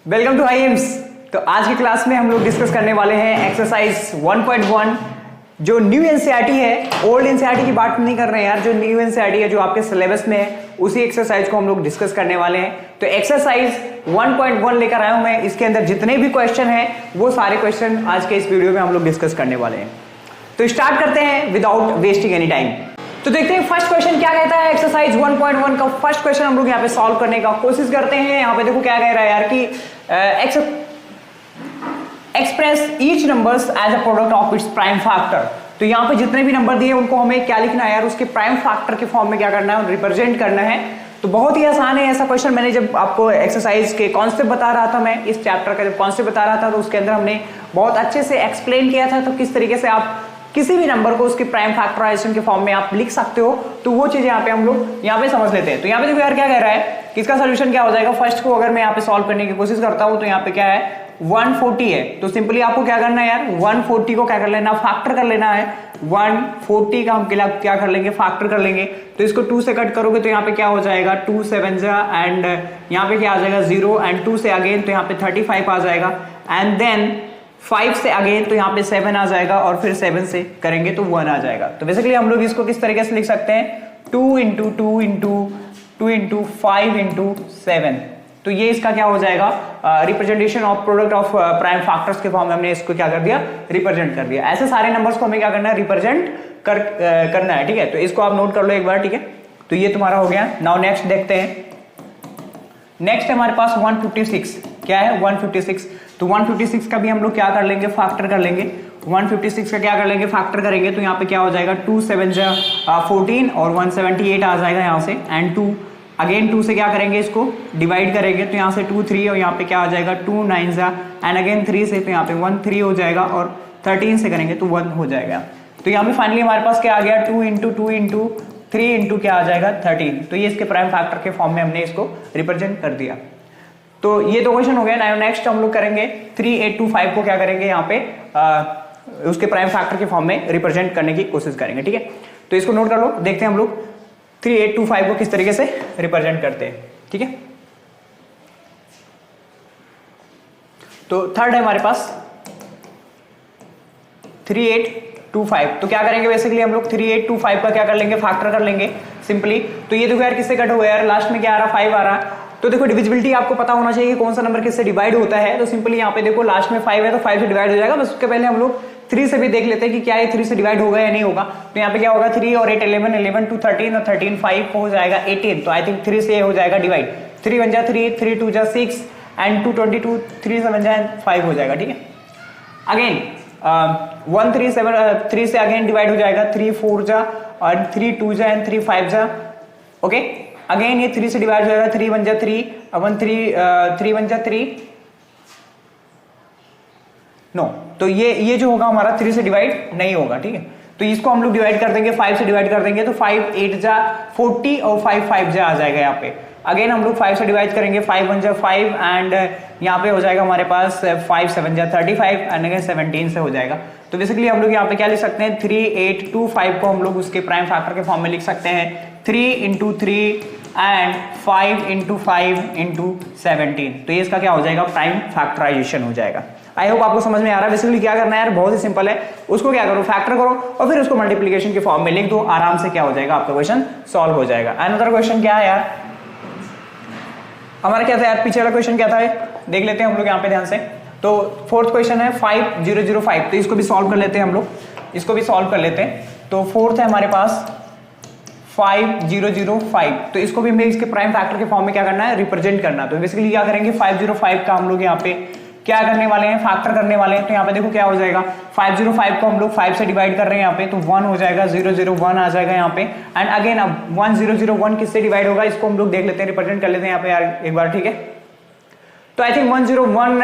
Welcome to IIMs. तो आज की क्लास में हम लोग डिस्कस करने वाले हैं एक्सरसाइज 1.1 जो न्यू एनसीईआरटी है। ओल्ड एनसीईआरटी की बात नहीं कर रहे हैं यार, जो न्यू एनसीईआरटी है जो आपके सिलेबस में है उसी एक्सरसाइज को हम लोग डिस्कस करने वाले हैं। तो एक्सरसाइज 1.1 लेकर आया हूं मैं। इसके अंदर जितने भी क्वेश्चन हैं वो सारे क्वेश्चन आज के इस वीडियो में हम लोग डिस्कस करने वाले हैं। तो स्टार्ट करते हैं विदाउट वेस्टिंग एनी टाइम। तो देखते हैं फर्स्ट क्वेश्चन क्या कहता है। एक्सरसाइज 1.1 का फर्स्ट क्वेश्चन हम लोग यहाँ पे सॉल्व करने का कोशिश करते हैं। यहाँ पे देखो क्या कह रहा है यार कि express each numbers as a product of its prime factor. तो यहाँ पे जितने भी नंबर दिए उनको हमें क्या लिखना है यार, उसके प्राइम फैक्टर के फॉर्म में क्या करना है, रिप्रेजेंट करना है। तो बहुत ही आसान है ऐसा क्वेश्चन। मैंने जब आपको एक्सरसाइज के कॉन्सेप्ट बता रहा था, मैं इस चैप्टर का जब कॉन्सेप्ट बता रहा था तो उसके अंदर हमने बहुत अच्छे से एक्सप्लेन किया था। तो किस तरीके से आप किसी भी नंबर को उसके प्राइम फैक्टराइजेशन के फॉर्म में आप लिख सकते हो, तो वो चीज यहाँ पे हम लोग यहाँ पे समझ लेते हैं। तो यहाँ पे देखो यार क्या कह रहा है कि इसका सोल्यूशन क्या हो जाएगा। फर्स्ट को अगर मैं यहाँ पे सॉल्व करने की कोशिश करता हूँ तो यहाँ पे क्या है 140 है। तो सिंपली आपको क्या करना है यार, 140 को क्या कर लेना, फैक्टर कर लेना है। 140 का हम क्या कर लेंगे, फैक्टर कर लेंगे। तो इसको 2 से कट करोगे तो यहाँ पे क्या हो जाएगा 2 7 एंड यहाँ पे क्या आ जाएगा 0 एंड 2 से अगेन तो यहाँ पे 35 आ जाएगा एंड देन 5 से अगेन तो यहाँ पे 7 आ जाएगा और फिर 7 से करेंगे तो 1 आ जाएगा। तो बेसिकली हम लोग इसको किस तरीके से लिख सकते हैं 2 इंटू 2 इंटू 2 इंटू 5 इंटू 7। तो ये इसका क्या हो जाएगा representation of product of prime factors के फॉर्म में हमने इसको क्या कर दिया, रिप्रेजेंट कर दिया। ऐसे सारे नंबर्स को हमें क्या करना है, रिप्रेजेंट करना है। ठीक है, तो इसको आप नोट कर लो एक बार। ठीक है, तो ये तुम्हारा हो गया। नाउ नेक्स्ट देखते हैं। नेक्स्ट हमारे पास 156 क्या है 156। तो 156 का भी हम लोग क्या कर लेंगे, फैक्टर कर लेंगे। 156 का क्या कर लेंगे, फैक्टर करेंगे। तो यहाँ पे क्या हो जाएगा 2 7 14 और 178 आ जाएगा यहाँ से एंड 2 अगेन 2 से क्या करेंगे, इसको डिवाइड करेंगे। तो यहाँ से 2 3 और यहाँ पे क्या आ जाएगा 2 9 एंड अगेन 3 से तो यहाँ पे 1 3 हो जाएगा और 13 से करेंगे तो 1 हो जाएगा। तो यहाँ पे फाइनली हमारे पास क्या आ गया 2 इंटू 2 इंटू 3 इंटू क्या आ जाएगा 13। तो ये इसके प्राइम फैक्टर के फॉर्म में हमने इसको रिप्रेजेंट कर दिया। तो ये दो क्वेश्चन हो गया। नेक्स्ट हम लोग करेंगे 3825 को क्या करेंगे यहाँ पे उसके प्राइम फैक्टर के फॉर्म में रिप्रेजेंट करने की कोशिश करेंगे। ठीक है, तो इसको नोट कर लो। देखते हैं हम लोग 3825 को किस तरीके से रिप्रेजेंट करते हैं। ठीक है, तो थर्ड है हमारे पास 3825। तो क्या करेंगे बेसिकली हम लोग 3825 का क्या कर लेंगे, फैक्टर कर लेंगे सिंपली। तो ये देखो यार किससे कट हुआ यार, लास्ट में क्या आ रहा 5 आ रहा। तो देखो डिविजिबिलिटी आपको पता होना चाहिए कि कौन सा नंबर किससे डिवाइड होता है। तो सिंपली यहाँ पे देखो लास्ट में 5 है तो 5 से डिवाइड हो जाएगा। बस उसके पहले हम लोग 3 से भी देख लेते हैं कि क्या ये 3 से डिवाइड होगा या नहीं होगा। तो यहाँ पे क्या होगा 3 और 8 11 11 2 13 और 13 5 हो जाएगा 18। तो आई थिंक 3 से हो जाएगा डिवाइड। 3 1 जा 3 3 2 जा 6 एंड 2 22 3 7 जा 5 हो जाएगा। ठीक है, अगेन 1 3 7 3 से अगेन डिवाइड हो जाएगा। 3 4 जा और 3 2 जा एंड 3 5 जा। ओके, अगेन ये 3 से डिवाइड हो जाएगा। 3 1 जा 3 1 3 1 जा 3 नो। तो ये जो होगा हमारा 3 से डिवाइड नहीं होगा। ठीक है, तो इसको हम लोग डिवाइड कर देंगे 5 से डिवाइड कर देंगे। तो 5 8 जा 40 और 5 5 जा आ जाएगा यहाँ पे। अगेन हम लोग 5 से डिवाइड करेंगे। 5 1 जा 5 एंड यहाँ पे हो जाएगा हमारे पास 5 7 जा 35 एंड अगेन 17 से हो जाएगा। तो बेसिकली हम लोग यहाँ पे क्या लिख सकते हैं 3825 को हम लोग उसके प्राइम फैक्टर के फॉर्म में लिख सकते हैं 3 इंटू 3 एंड 5 इंटू 5 इंटू 17। तो ये इसका क्या हो जाएगा, प्राइम फैक्टराइजेशन हो जाएगा। आई होप आपको समझ में आ रहा है। बेसिकली क्या करना है यार, बहुत ही सिंपल है। उसको क्या करो, फैक्टर करो और फिर उसको मल्टीप्लिकेशन के फॉर्म में लिख दो। आराम से क्या हो जाएगा, आपका क्वेश्चन सॉल्व हो जाएगा। अनदर क्वेश्चन क्या है यार, हमारा क्या था यार, पीछे वाला क्वेश्चन क्या था देख लेते हैं हम लोग यहाँ पे ध्यान से। तो फोर्थ क्वेश्चन है 5005। तो इसको भी सॉल्व कर लेते हैं हम लोग, इसको भी सॉल्व कर लेते हैं। तो फोर्थ है हमारे पास 5005। तो इसको भी हमें इसके प्राइम फैक्टर के फॉर्म में क्या करना है, रिप्रेजेंट करना। तो बेसिकली क्या करेंगे 505 का हम लोग यहाँ पे क्या करने वाले हैं, फैक्टर करने वाले हैं। तो यहाँ पे देखो क्या हो जाएगा 505 को हम लोग 5 से डिवाइड कर रहे हैं यहाँ पे। तो 1 हो जाएगा 001 आ जाएगा यहाँ पे एंड अगेन अब 1001 किससे डिवाइड होगा, इसको हम लोग देख लेते हैं, रिप्रेजेंट कर लेते हैं यहाँ पे यार एक बार। ठीक है, तो आई थिंक 101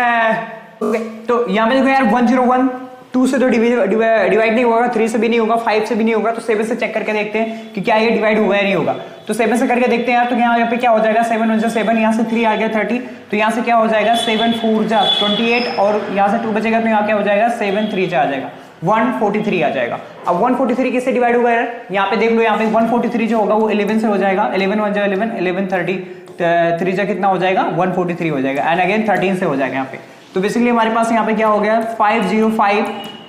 तो यहाँ पे देखो यार 101 2 से तो डिवाइड नहीं होगा, 3 से भी नहीं होगा, 5 से भी नहीं होगा। तो 7 से चेक करके देखते हैं कि क्या ये डिवाइड होगा या नहीं होगा। तो 7 से करके देखते हैं यार। तो यहाँ पे क्या हो जाएगा 7 1 जा 7, यहाँ से 3 आ गया 30। तो यहाँ से क्या हो जाएगा 7 4 जा 28 और यहाँ से 2 बचेगा। तो यहाँ क्या हो जाएगा 7 3 जा आ जाएगा 143 आ जाएगा। अब 143 किससे डिवाइड होगा यार, यहाँ पे देख लो। यहाँ पे 143 जो होगा वो 11 से हो जाएगा। 11 1 जा 11 11 30 3 जा कितना हो जाएगा 143 हो जाएगा, एंड अगेन 13 से हो जाएगा यहाँ पे। तो बेसिकली हमारे पास यहाँ पे क्या हो गया 505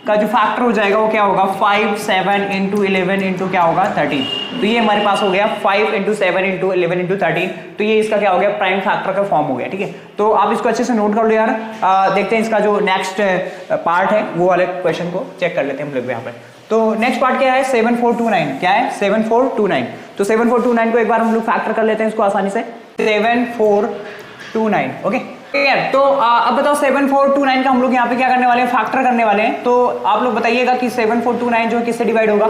का जो फैक्टर हो जाएगा वो क्या होगा 5 7 इंटू 11 इंटू क्या होगा 13। तो ये हमारे पास हो गया 5 इंटू 7 इंटू 11 इंटू 13। तो ये इसका क्या हो गया प्राइम फैक्टर का फॉर्म हो गया। ठीक है, तो आप इसको अच्छे से नोट कर लो यार। देखते हैं इसका जो नेक्स्ट पार्ट है वो वाले क्वेश्चन को चेक कर लेते हैं हम लोग यहाँ पे। तो नेक्स्ट पार्ट क्या है 7429, क्या है 7429। तो 7429 को एक बार हम लोग फैक्टर कर लेते हैं इसको आसानी से 7429। ओके, तो अब बताओ 7429 का हम लोग यहाँ पे क्या करने वाले हैं फैक्टर करने वाले हैं। तो आप लोग बताइएगा कि 7429 जो है किससे डिवाइड होगा।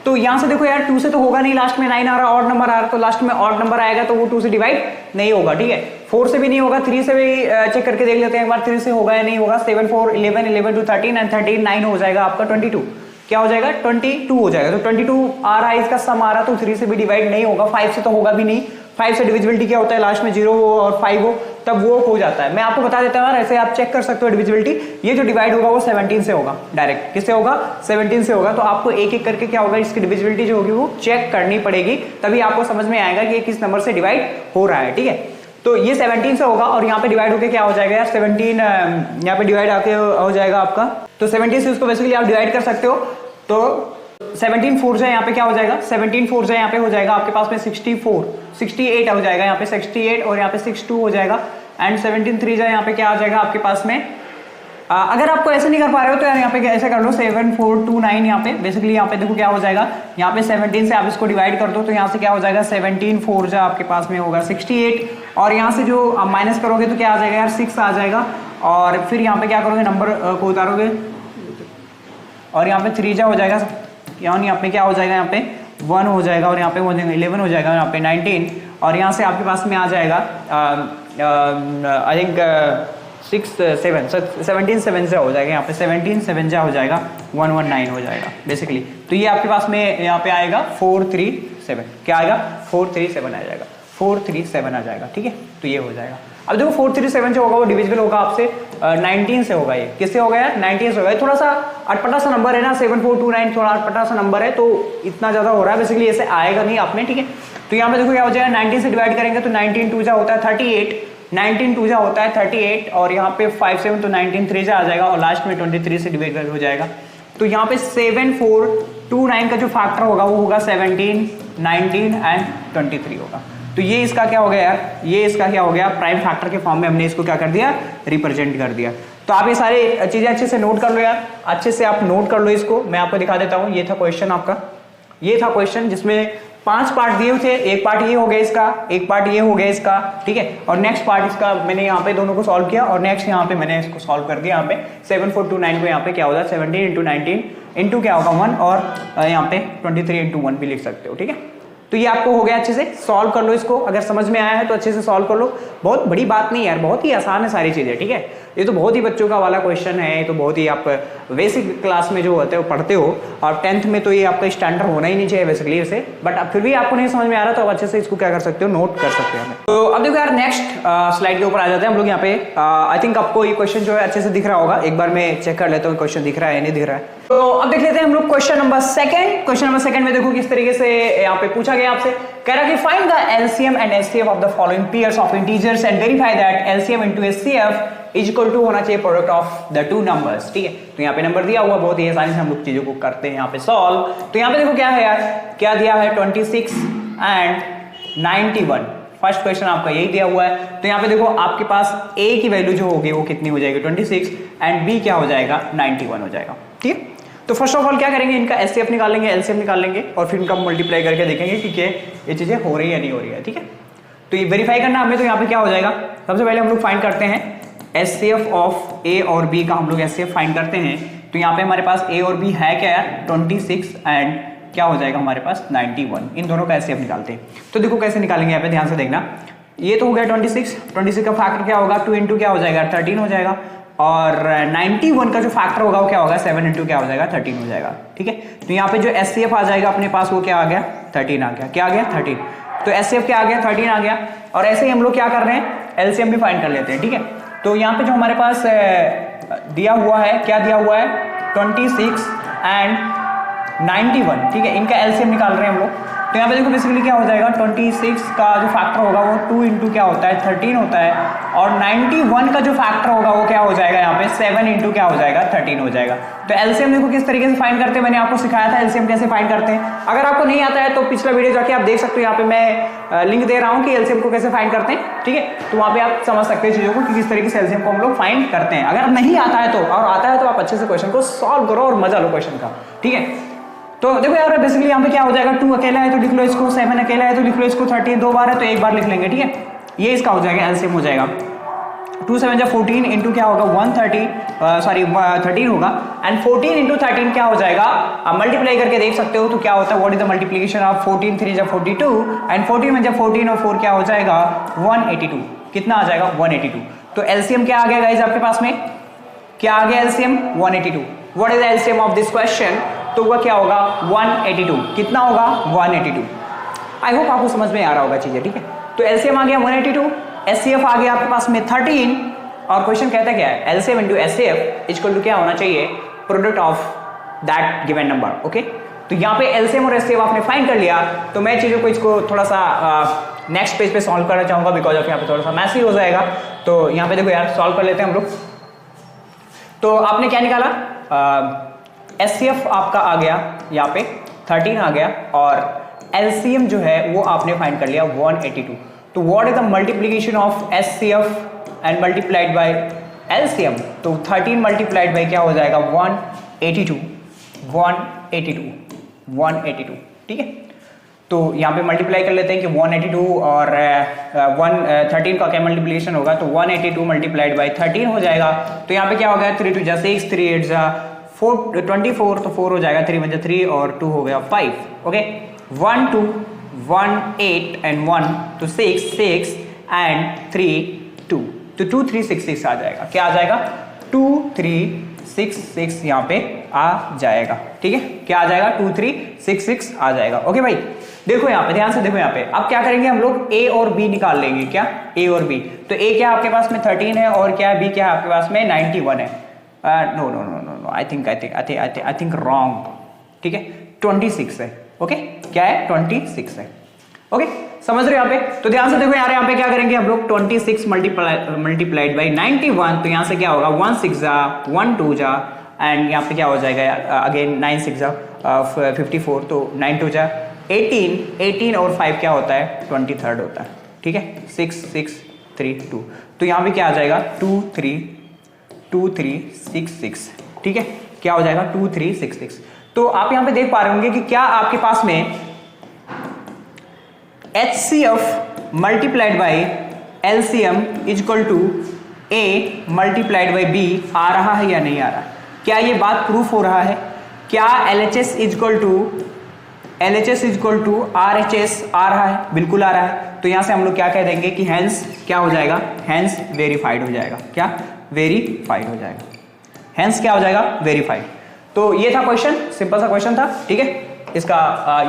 तो यहाँ से देखो यार 2 से तो होगा नहीं, लास्ट में 9 आ रहा ऑड नंबर आ रहा, तो लास्ट में ऑड नंबर आएगा तो वो 2 से डिवाइड नहीं होगा। ठीक है, 4 से भी नहीं होगा, 3 से भी चेक करके देख लेते हैं एक बार 3 से होगा या नहीं होगा। 7 4 11 11 to 13 एंड 13 9 हो जाएगा आपका 22। क्या हो जाएगा 22 हो जाएगा। तो 22 आ रहा है, इसका सम आ रहा, तो 3 से भी डिवाइड नहीं होगा, 5 से तो होगा भी नहीं। 5 से डिविजिबिलिटी क्या होता है लास्ट में 0 हो और 5 हो तब वो हो जाता है। मैं आपको बता देता हूँ, ऐसे आप चेक कर सकते हो डिविजिबिलिटी। ये जो डिवाइड होगा वो 17 से होगा, डायरेक्ट किससे होगा 17 से होगा। तो आपको एक एक करके क्या होगा इसकी डिविजिबिलिटी जो होगी वो चेक करनी पड़ेगी, तभी आपको समझ में आएगा कि ये किस नंबर से डिवाइड हो रहा है। ठीक है, तो ये 17 से होगा और यहाँ पे डिवाइड होके क्या हो जाएगा यार 17 यहाँ पे डिवाइड आके हो जाएगा आपका। तो 17 से उसको बेसिकली आप डिवाइड कर सकते हो। तो 17 4 जाए यहाँ पे क्या हो जाएगा 17 4 जाए यहाँ पे हो जाएगा आपके पास में 68 हो जाएगा यहाँ पे 68 और यहाँ पे 62 हो जाएगा। एंड 17 3 जाए यहाँ पे क्या आ जाएगा आपके पास में। अगर आपको ऐसे नहीं कर पा रहे हो तो यार यहाँ पे ऐसे कर लो 7429। यहाँ पे बेसिकली यहाँ पे देखो क्या हो जाएगा, यहाँ पे 17 से आप इसको डिवाइड कर दो तो यहाँ से क्या हो जाएगा 17 4 जा आपके पास में होगा 68 और यहाँ से जो आप माइनस करोगे तो क्या आ जाएगा यार 6 आ जाएगा। और फिर यहाँ पे क्या करोगे नंबर को उतारोगे और यहाँ पे 3 जा हो जाएगा, यहाँ पे क्या हो जाएगा यहाँ पे 1 हो जाएगा और यहाँ पे 11 हो जाएगा, यहाँ पे 19 और यहाँ से आपके पास में आ जाएगा आई थिंक 17 7 से हो जाएगा, यहाँ पे 17 7 जा हो जाएगा 119 हो जाएगा बेसिकली। तो ये आपके पास में यहाँ पे आएगा 437, क्या आएगा 437 आ जाएगा, 437 आ जाएगा। ठीक है, तो ये हो जाएगा। अब देखो 437 जो होगा वो डिविजिबल होगा आपसे 19 से होगा। ये किससे होगा यार 19 से होगा। थोड़ा सा अटपटा सा नंबर है ना 7429, थोड़ा अटपटा सा नंबर है तो इतना ज्यादा हो रहा है, बेसिकली ऐसे आएगा नहीं आपने। ठीक है, तो यहाँ पे देखो क्या हो जाएगा 19 से डिवाइड करेंगे तो 19 2 जा होता है 38, 19 2 जा होता है 38 और यहाँ पे 5 7 तो 19 3 जा आ जाएगा और लास्ट में 23 से डिवाइड हो जाएगा। तो यहाँ पे 7429 का जो फैक्टर होगा वो होगा 17 19 एंड 23 होगा। तो ये इसका क्या हो गया यार, ये इसका क्या हो गया प्राइम फैक्टर के फॉर्म में हमने इसको क्या कर दिया रिप्रेजेंट कर दिया। तो आप ये सारी चीजें अच्छे से नोट कर लो यार, अच्छे से आप नोट कर लो इसको। मैं आपको दिखा देता हूँ, ये था क्वेश्चन आपका, ये था क्वेश्चन जिसमें 5 पार्ट दिए थे। एक पार्ट ये हो गया इसका, एक पार्ट ये हो गया इसका, ठीक है, और नेक्स्ट पार्ट इसका मैंने यहाँ पे दोनों को सॉल्व किया और नेक्स्ट यहाँ पे मैंने इसको सॉल्व कर दिया। यहाँ पे 7429 को यहाँ पे क्या होगा 17 इंटू 19 इंटू क्या होगा 1 और यहाँ पे 23 इंटू 1 भी लिख सकते हो। ठीक है, तो ये आपको हो गया, अच्छे से सॉल्व कर लो इसको। अगर समझ में आया है तो अच्छे से सॉल्व कर लो, बहुत बड़ी बात नहीं यार, बहुत ही आसान है सारी चीजें। ठीक है, ये तो बहुत ही बच्चों का वाला क्वेश्चन है, ये तो बहुत ही आप बेसिक क्लास में जो होते हो पढ़ते हो और 10th में तो ये आपका स्टैंडर्ड होना ही नहीं चाहिए बेसिकली इसे, बट अब फिर भी आपको नहीं समझ में आ रहा तो अब अच्छे से इसको क्या कर सकते हो नोट कर सकते हो। तो अब देखो यार नेक्स्ट स्लाइड के ऊपर आ जाते हैं हम लोग। यहाँ पे आई थिंक आपको ये क्वेश्चन जो है अच्छे से दिख रहा होगा, एक बार मैं चेक कर लेता हूँ क्वेश्चन दिख रहा है या नहीं दिख रहा है। तो अब देख लेते हैं हम लोग question number second. Question number second में देखो किस तरीके से यहाँ पे पूछा गया आपसे, कह रहा कि find the LCM and HCF of the following pairs of integers and verify that LCM into HCF is equal to होना चाहिए product of the two numbers. ठीक है, तो यहाँ पे नंबर दिया हुआ, बहुत ही आसानी से हम लोग चीजों को करते हैं यहाँ पे सॉल्व। तो यहाँ पे देखो क्या है यार, क्या दिया है 26 एंड 91। फर्स्ट क्वेश्चन आपका यही दिया हुआ है। तो यहाँ पे देखो आपके पास a की वैल्यू जो होगी वो कितनी हो जाएगी 26 एंड b क्या हो जाएगा 91 हो जाएगा। ठीक है, तो फर्स्ट ऑफ ऑल क्या करेंगे, इनका एचसीएफ निकाल लेंगे, एलसीएम निकाल लेंगे और फिर इनका मल्टीप्लाई करके देखेंगे कि ये चीजें हो रही है या नहीं हो रही है। ठीक है, तो ये वेरीफाई करना हमें। तो यहाँ पे क्या हो जाएगा, सबसे पहले हम लोग फाइंड करते हैं एचसीएफ ऑफ ए और बी का, हम लोग एचसीएफ फाइंड करते हैं। तो यहाँ पे हमारे पास ए और बी है क्या यार 26 एंड क्या हो जाएगा हमारे पास 91, इन दोनों का एचसीएफ निकालते हैं। तो देखो कैसे निकालेंगे, यहाँ पे ध्यान से देखना। ये तो हो गया 26 का फैक्टर क्या होगा 2 इंटू क्या हो जाएगा 13 हो जाएगा और 91 का जो फैक्टर होगा वो क्या होगा 7 इंटू क्या हो जाएगा 13 हो जाएगा। ठीक है, तो यहाँ पे जो एचसीएफ आ जाएगा अपने पास वो क्या आ गया 13 आ गया। क्या आ गया 13, तो एचसीएफ क्या आ गया 13 आ गया। और ऐसे ही हम लोग क्या कर रहे हैं एलसीएम भी फाइंड कर लेते हैं। ठीक है, तो यहाँ पे जो हमारे पास दिया हुआ है, क्या दिया हुआ है 26 एंड 91। ठीक है, इनका एलसीएम निकाल रहे हैं हम लोग। तो यहाँ पे देखो बेसिकली क्या हो जाएगा, 26 का जो फैक्टर होगा वो 2 इंटू क्या होता है 13 होता है, और 91 का जो फैक्टर होगा वो क्या हो जाएगा यहाँ पे 7 इंटू क्या हो जाएगा 13 हो जाएगा। तो एलसीएम देखो किस तरीके से फाइंड करते हैं, मैंने आपको सिखाया था एलसीएम कैसे फाइंड करते हैं। अगर आपको नहीं आता है तो पिछला वीडियो जाके आप देख सकते हो, यहाँ पे मैं लिंक दे रहा हूँ कि एलसीएम को कैसे फाइंड करते हैं, ठीक है। तो वहाँ पे आप समझ सकते हैं चीजों को कि किस तरीके से एलसीएम को हम लोग फाइंड करते हैं। अगर नहीं आता है तो, और आता है तो आप अच्छे से क्वेश्चन को सॉल्व करो और मजा लो क्वेश्चन का, ठीक है। तो देखो यार बेसिकली यहाँ पे क्या हो जाएगा, 2 अकेला है तो लिख लो इसको, 7 अकेला है तो लिख लो इसको, 13 दो बार है तो एक बार लिख लेंगे, ठीक है। ये इसका हो जाएगा एलसीएम हो जाएगा 2 7 जा 14 इंटू क्या होगा 13 होगा, एंड 14 इंटू 13 क्या हो जाएगा, आप मल्टीप्लाई करके देख सकते हो तो क्या होता है, what is the multiplication of 14 3 जा 42 एंड 14 में जब 14 और 4 क्या हो जाएगा 182, कितना आ जाएगा 182। तो एलसीएम क्या आ गया गाइस आपके पास में, क्या आ गया LCM 182। What is the LCM of this question, तो वह क्या होगा 182, कितना होगा 182। आई होप आपको समझ में आ रहा होगा चीजें, ठीक है। तो एलसीएम आ गया 182, एचसीएफ आ गया आपके पास में 13, और क्वेश्चन कहता क्या है, LCM into HCF equal to क्या होना चाहिए, product of that given number, okay. तो यहाँ पे एलसीएम और एचसीएफ आपने फाइंड कर लिया, तो मैं चीजों को इसको थोड़ा सा नेक्स्ट पेज पे सॉल्व करना चाहूंगा, बिकॉज ऑफ यहाँ पे थोड़ा सा मैसी हो जाएगा। तो यहाँ पे देखो यार सॉल्व कर लेते हैं हम लोग। तो आपने क्या निकाला, एचसीएफ आपका आ गया यहाँ पे 13 आ गया, और एलसीएम जो है वो आपने फाइंड कर लिया 182। तो what is the multiplication of HCF and multiplied by LCM, तो 13 मल्टीप्लाइड बाय क्या हो जाएगा 182, 182, ठीक है। तो यहाँ पे मल्टीप्लाई कर लेते हैं कि 182 और 13 का क्या मल्टीप्लिकेशन होगा, तो 182 मल्टीप्लाइड बाय 13 हो जाएगा। तो यहाँ पे क्या हो गया 3 2 जा 6, 3 8 जा 24, तो 4 हो जाएगा, 3 1 जा 3 और 2 हो गया 5, ओके। 1 2 1 8 एंड 1 तो 6 एंड 3 2, तो 2 3 6 6 आ जाएगा, क्या आ जाएगा 2 3 6 6 यहाँ पे आ जाएगा, ठीक है। क्या आ जाएगा 2 3 6 6 आ जाएगा, ओके भाई। देखो यहाँ पे ध्यान से देखो, यहाँ पे अब क्या करेंगे हम लोग ए और बी निकाल लेंगे, क्या ए और बी। तो ए क्या आपके पास में 13 है और क्या बी क्या आपके पास में 91 है, no no no no no I think wrong, ठीक है 26 है, ओके क्या है 26 है, ओके समझ रहे हो यहाँ पे। तो ध्यान से देखो यार यहाँ पे क्या करेंगे हम लोग 26 मल्टीप्लाइड बाई 91, तो यहाँ से क्या होगा 1 6 जा 1 2 जा, एंड यहाँ पे क्या हो जाएगा अगेन 9 6 जा 54, तो 9 2 जा 18 और 5 क्या होता है 23 होता है, ठीक है 6 6 3 2, तो यहाँ पे क्या आ जाएगा 2 3 6 6, ठीक है क्या हो जाएगा 2 3 6 6। तो आप यहाँ पे देख पा रहे होंगे कि क्या आपके पास में HCF multiplied by LCM equal to A multiplied by B आ रहा है या नहीं आ रहा, क्या ये बात प्रूफ हो रहा है, क्या LHS इक्वल टू RHS आ रहा है, बिल्कुल आ रहा है। तो यहां से हम लोग क्या कह देंगे कि हैंस क्या हो जाएगा, हैंस वेरीफाइड हो जाएगा, क्या वेरीफाइड हो जाएगा, हैंस क्या हो जाएगा वेरीफाइड। तो ये था क्वेश्चन, सिंपल सा क्वेश्चन था, ठीक है। इसका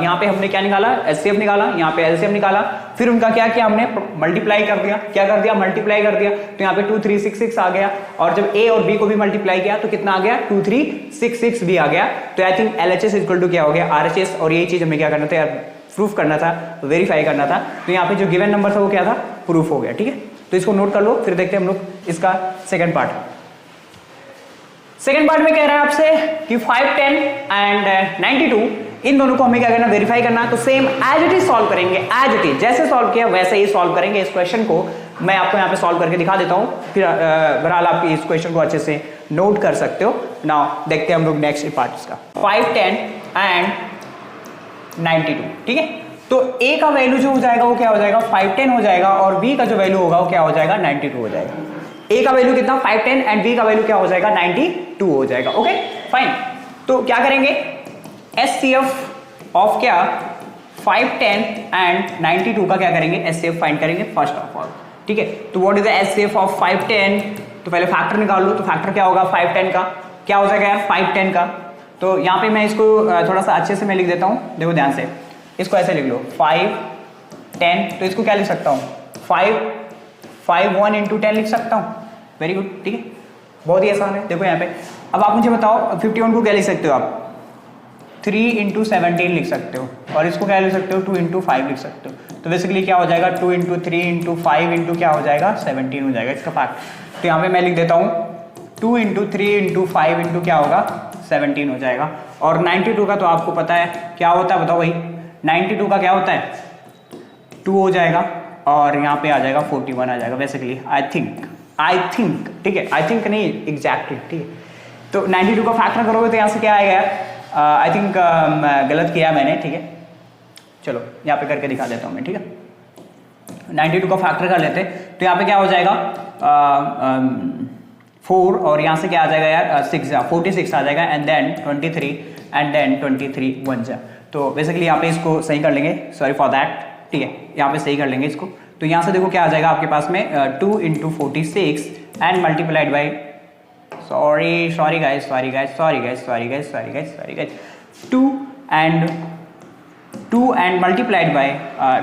यहाँ पे हमने क्या निकाला एचसीएफ निकाला, यहाँ पे एलसीएम निकाला, फिर उनका क्या किया हमने मल्टीप्लाई कर दिया, क्या कर दिया मल्टीप्लाई कर दिया, तो यहाँ पे 2 3 6 6 आ गया, और जब ए और बी को भी मल्टीप्लाई किया तो कितना आ गया 2 3 6 6 भी आ गया। तो I think LHS equal to क्या हो गया आरएचएस, और यही चीज हमें क्या करना था यार प्रूफ करना था, वेरीफाई करना था। तो यहाँ पे जो गिवन नंबर था वो क्या था प्रूफ हो गया, ठीक है। तो इसको नोट कर लो, फिर देखते हैं हम लोग इसका सेकंड पार्ट। सेकंड पार्ट में कह रहा है आपसे कि 5 10 एंड 92 इन दोनों को हमें क्या करना वेरीफाई करना, तो same as it is solve करेंगे, एज इट इज जैसे सॉल्व किया वैसे ही सॉल्व करेंगे। इस क्वेश्चन को मैं आपको यहाँ पे सॉल्व करके दिखा देता हूँ, फिर बहरहाल आप इस क्वेश्चन को अच्छे से नोट कर सकते हो। नाउ देखते हैं हम लोग नेक्स्ट पार्ट इसका 5 10 एंड 92, ठीक है। तो ए का वैल्यू जो हो जाएगा वो क्या हो जाएगा 5 10 हो जाएगा, और बी का जो वैल्यू होगा वो क्या हो जाएगा 92 हो जाएगा। ए का वैल्यू कितना 5 10 एंड बी का वैल्यू क्या हो जाएगा 92 हो जाएगा, ओके फाइन। तो क्या करेंगे एचसीएफ ऑफ क्या 5 10 एंड 92 का क्या करेंगे एचसीएफ फाइंड करेंगे फर्स्ट ऑफ ऑल, ठीक है। तो what is the HCF of 5 10, तो पहले फैक्टर निकाल लो, तो फैक्टर क्या होगा 5 10 का क्या हो जाएगा यार 5 10 का। तो यहाँ पे मैं इसको थोड़ा सा अच्छे से मैं लिख देता हूँ, देखो ध्यान से, इसको ऐसे लिख लो 5 10, तो इसको क्या लिख सकता हूँ 5 1 इंटू 10 लिख सकता हूँ, वेरी गुड, ठीक है बहुत ही आसान है। देखो यहाँ पे अब आप मुझे बताओ 51 को क्या लिख सकते हो आप 3 इंटू 17 लिख सकते हो, और इसको क्या लिख सकते हो 2 इंटू 5 लिख सकते हो। तो बेसिकली क्या हो जाएगा 2 इंटू 3 इंटू 5 इंटू क्या हो जाएगा 17 हो जाएगा इसका फैक्ट। तो यहाँ पे मैं लिख देता हूँ 2 इंटू 3 इंटू 5 इंटू क्या होगा 17 हो जाएगा। और 92 का तो आपको पता है क्या होता है, बताओ भाई 92 का क्या होता है 2 हो जाएगा, और यहाँ पे आ जाएगा 41 आ जाएगा बेसिकली। आई थिंक ठीक है, आई थिंक नहीं एग्जैक्टली ठीक है। तो 92 का फैक्टर करोगे तो यहाँ से क्या आएगा यार, आई थिंक गलत किया मैंने, ठीक है चलो यहाँ पे करके दिखा देता हूँ मैं, ठीक है 92 का फैक्टर कर लेते तो यहाँ पे क्या हो जाएगा 4, और यहाँ से क्या आ जाएगा यार 6 46 आ जाएगा, एंड देन 23 एंड देन 23 1 जा। तो बेसिकली यहाँ पे इसको सही कर लेंगे, सॉरी फॉर दैट, ठीक है यहाँ पे सही कर लेंगे इसको। तो यहाँ से देखो क्या आ जाएगा आपके पास में 2 into 46 and multiplied by sorry guys 2 and multiplied by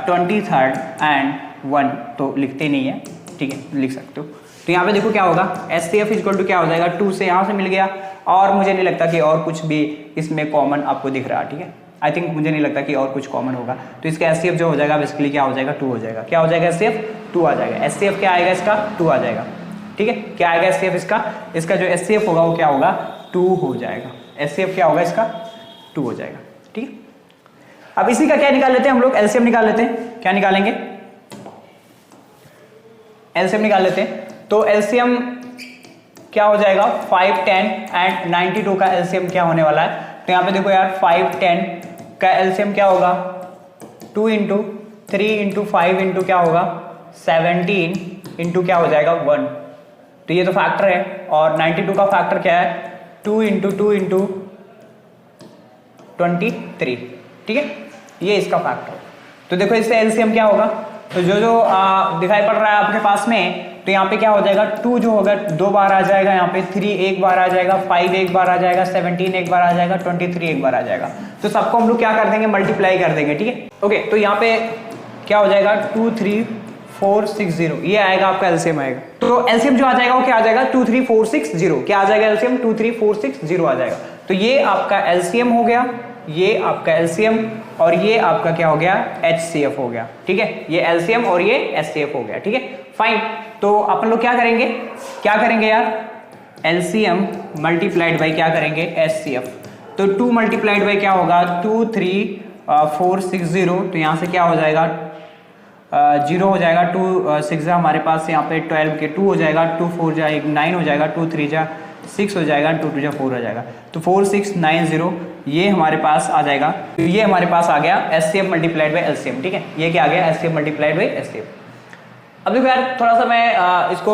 23rd and 1 तो लिखते नहीं है, ठीक है लिख सकते हो। तो यहाँ पे देखो क्या होगा SCF इक्वल टू क्या हो जाएगा 2 से यहाँ से मिल गया, और मुझे नहीं लगता कि और कुछ भी इसमें कॉमन आपको दिख रहा, ठीक है आई थिंक मुझे नहीं लगता कि और कुछ कॉमन होगा। तो इसका SCF जो हो जाएगा बेसिकली क्या हो जाएगा 2 हो जाएगा, क्या हो जाएगा SCF 2 आ जाएगा। SCF क्या आएगा इसका 2 आ जाएगा, ठीक है क्या आएगा SCF इसका जो SCF होगा वो क्या होगा 2 हो जाएगा। SCF क्या होगा इसका 2 हो जाएगा, ठीक है। अब इसी का क्या निकाल लेते हैं हम लोग, एलसीएम निकाल लेते हैं। क्या निकालेंगे एलसीएम निकाल लेते हैं। तो एलसीएम क्या हो जाएगा 5 10 एंड 92 का एलसीएम क्या होने वाला है। तो यहाँ पे देखो यार 5 10 का एलसीएम क्या होगा 2 इंटू 3 इंटू 5 इंटू क्या होगा 17 इंटू क्या हो जाएगा 1। तो ये तो फैक्टर है, और 92 का फैक्टर क्या है 2 इंटू 2 इंटू 23, ठीक है ये इसका फैक्टर। तो देखो इससे एलसीएम क्या होगा, तो जो दिखाई पड़ रहा है आपके पास में, तो यहाँ पे क्या हो जाएगा 2 जो होगा 2 बार आ जाएगा, यहाँ पे 3 एक बार आ जाएगा, 5 एक बार आ जाएगा, 17 एक बार आ जाएगा, 23 एक बार आ जाएगा। तो सबको हम लोग क्या कर देंगे मल्टीप्लाई कर देंगे, ठीक है ओके। तो यहाँ पे क्या हो जाएगा 23460 ये आएगा आपका एलसीएम आएगा। तो एलसीएम जो आ जाएगा वो क्या आ जाएगा 23460, क्या आ जाएगा एलसीएम 23460 आ जाएगा। तो ये आपका एलसीएम हो गया, ये आपका एलसीएम, और ये आपका क्या हो गया एचसीएफ हो गया, ठीक है ये एलसीएम और ये एचसीएफ हो गया, ठीक है फाइन। तो अपन लोग क्या करेंगे यार एलसीएम मल्टीप्लाइड बाई क्या करेंगे एचसीएफ। तो 2 मल्टीप्लाइड बाई क्या होगा 23460, तो यहाँ से क्या हो जाएगा 0 हो जाएगा, 2 6 हमारे पास यहाँ पे 12 के 2 हो जाएगा, 2 4 जा 9 हो जाएगा, 2 3 जा 6 हो जाएगा, 2 2 जा 4 हो जाएगा। तो 4690 ये हमारे पास आ जाएगा। तो ये हमारे पास आ गया एचसीएफ मल्टीप्लाइड बाई एलसीएम, ठीक है ये क्या आ गया एचसीएफ मल्टीप्लाइड बाई एचसीएफ। अब देखो यार थोड़ा सा मैं इसको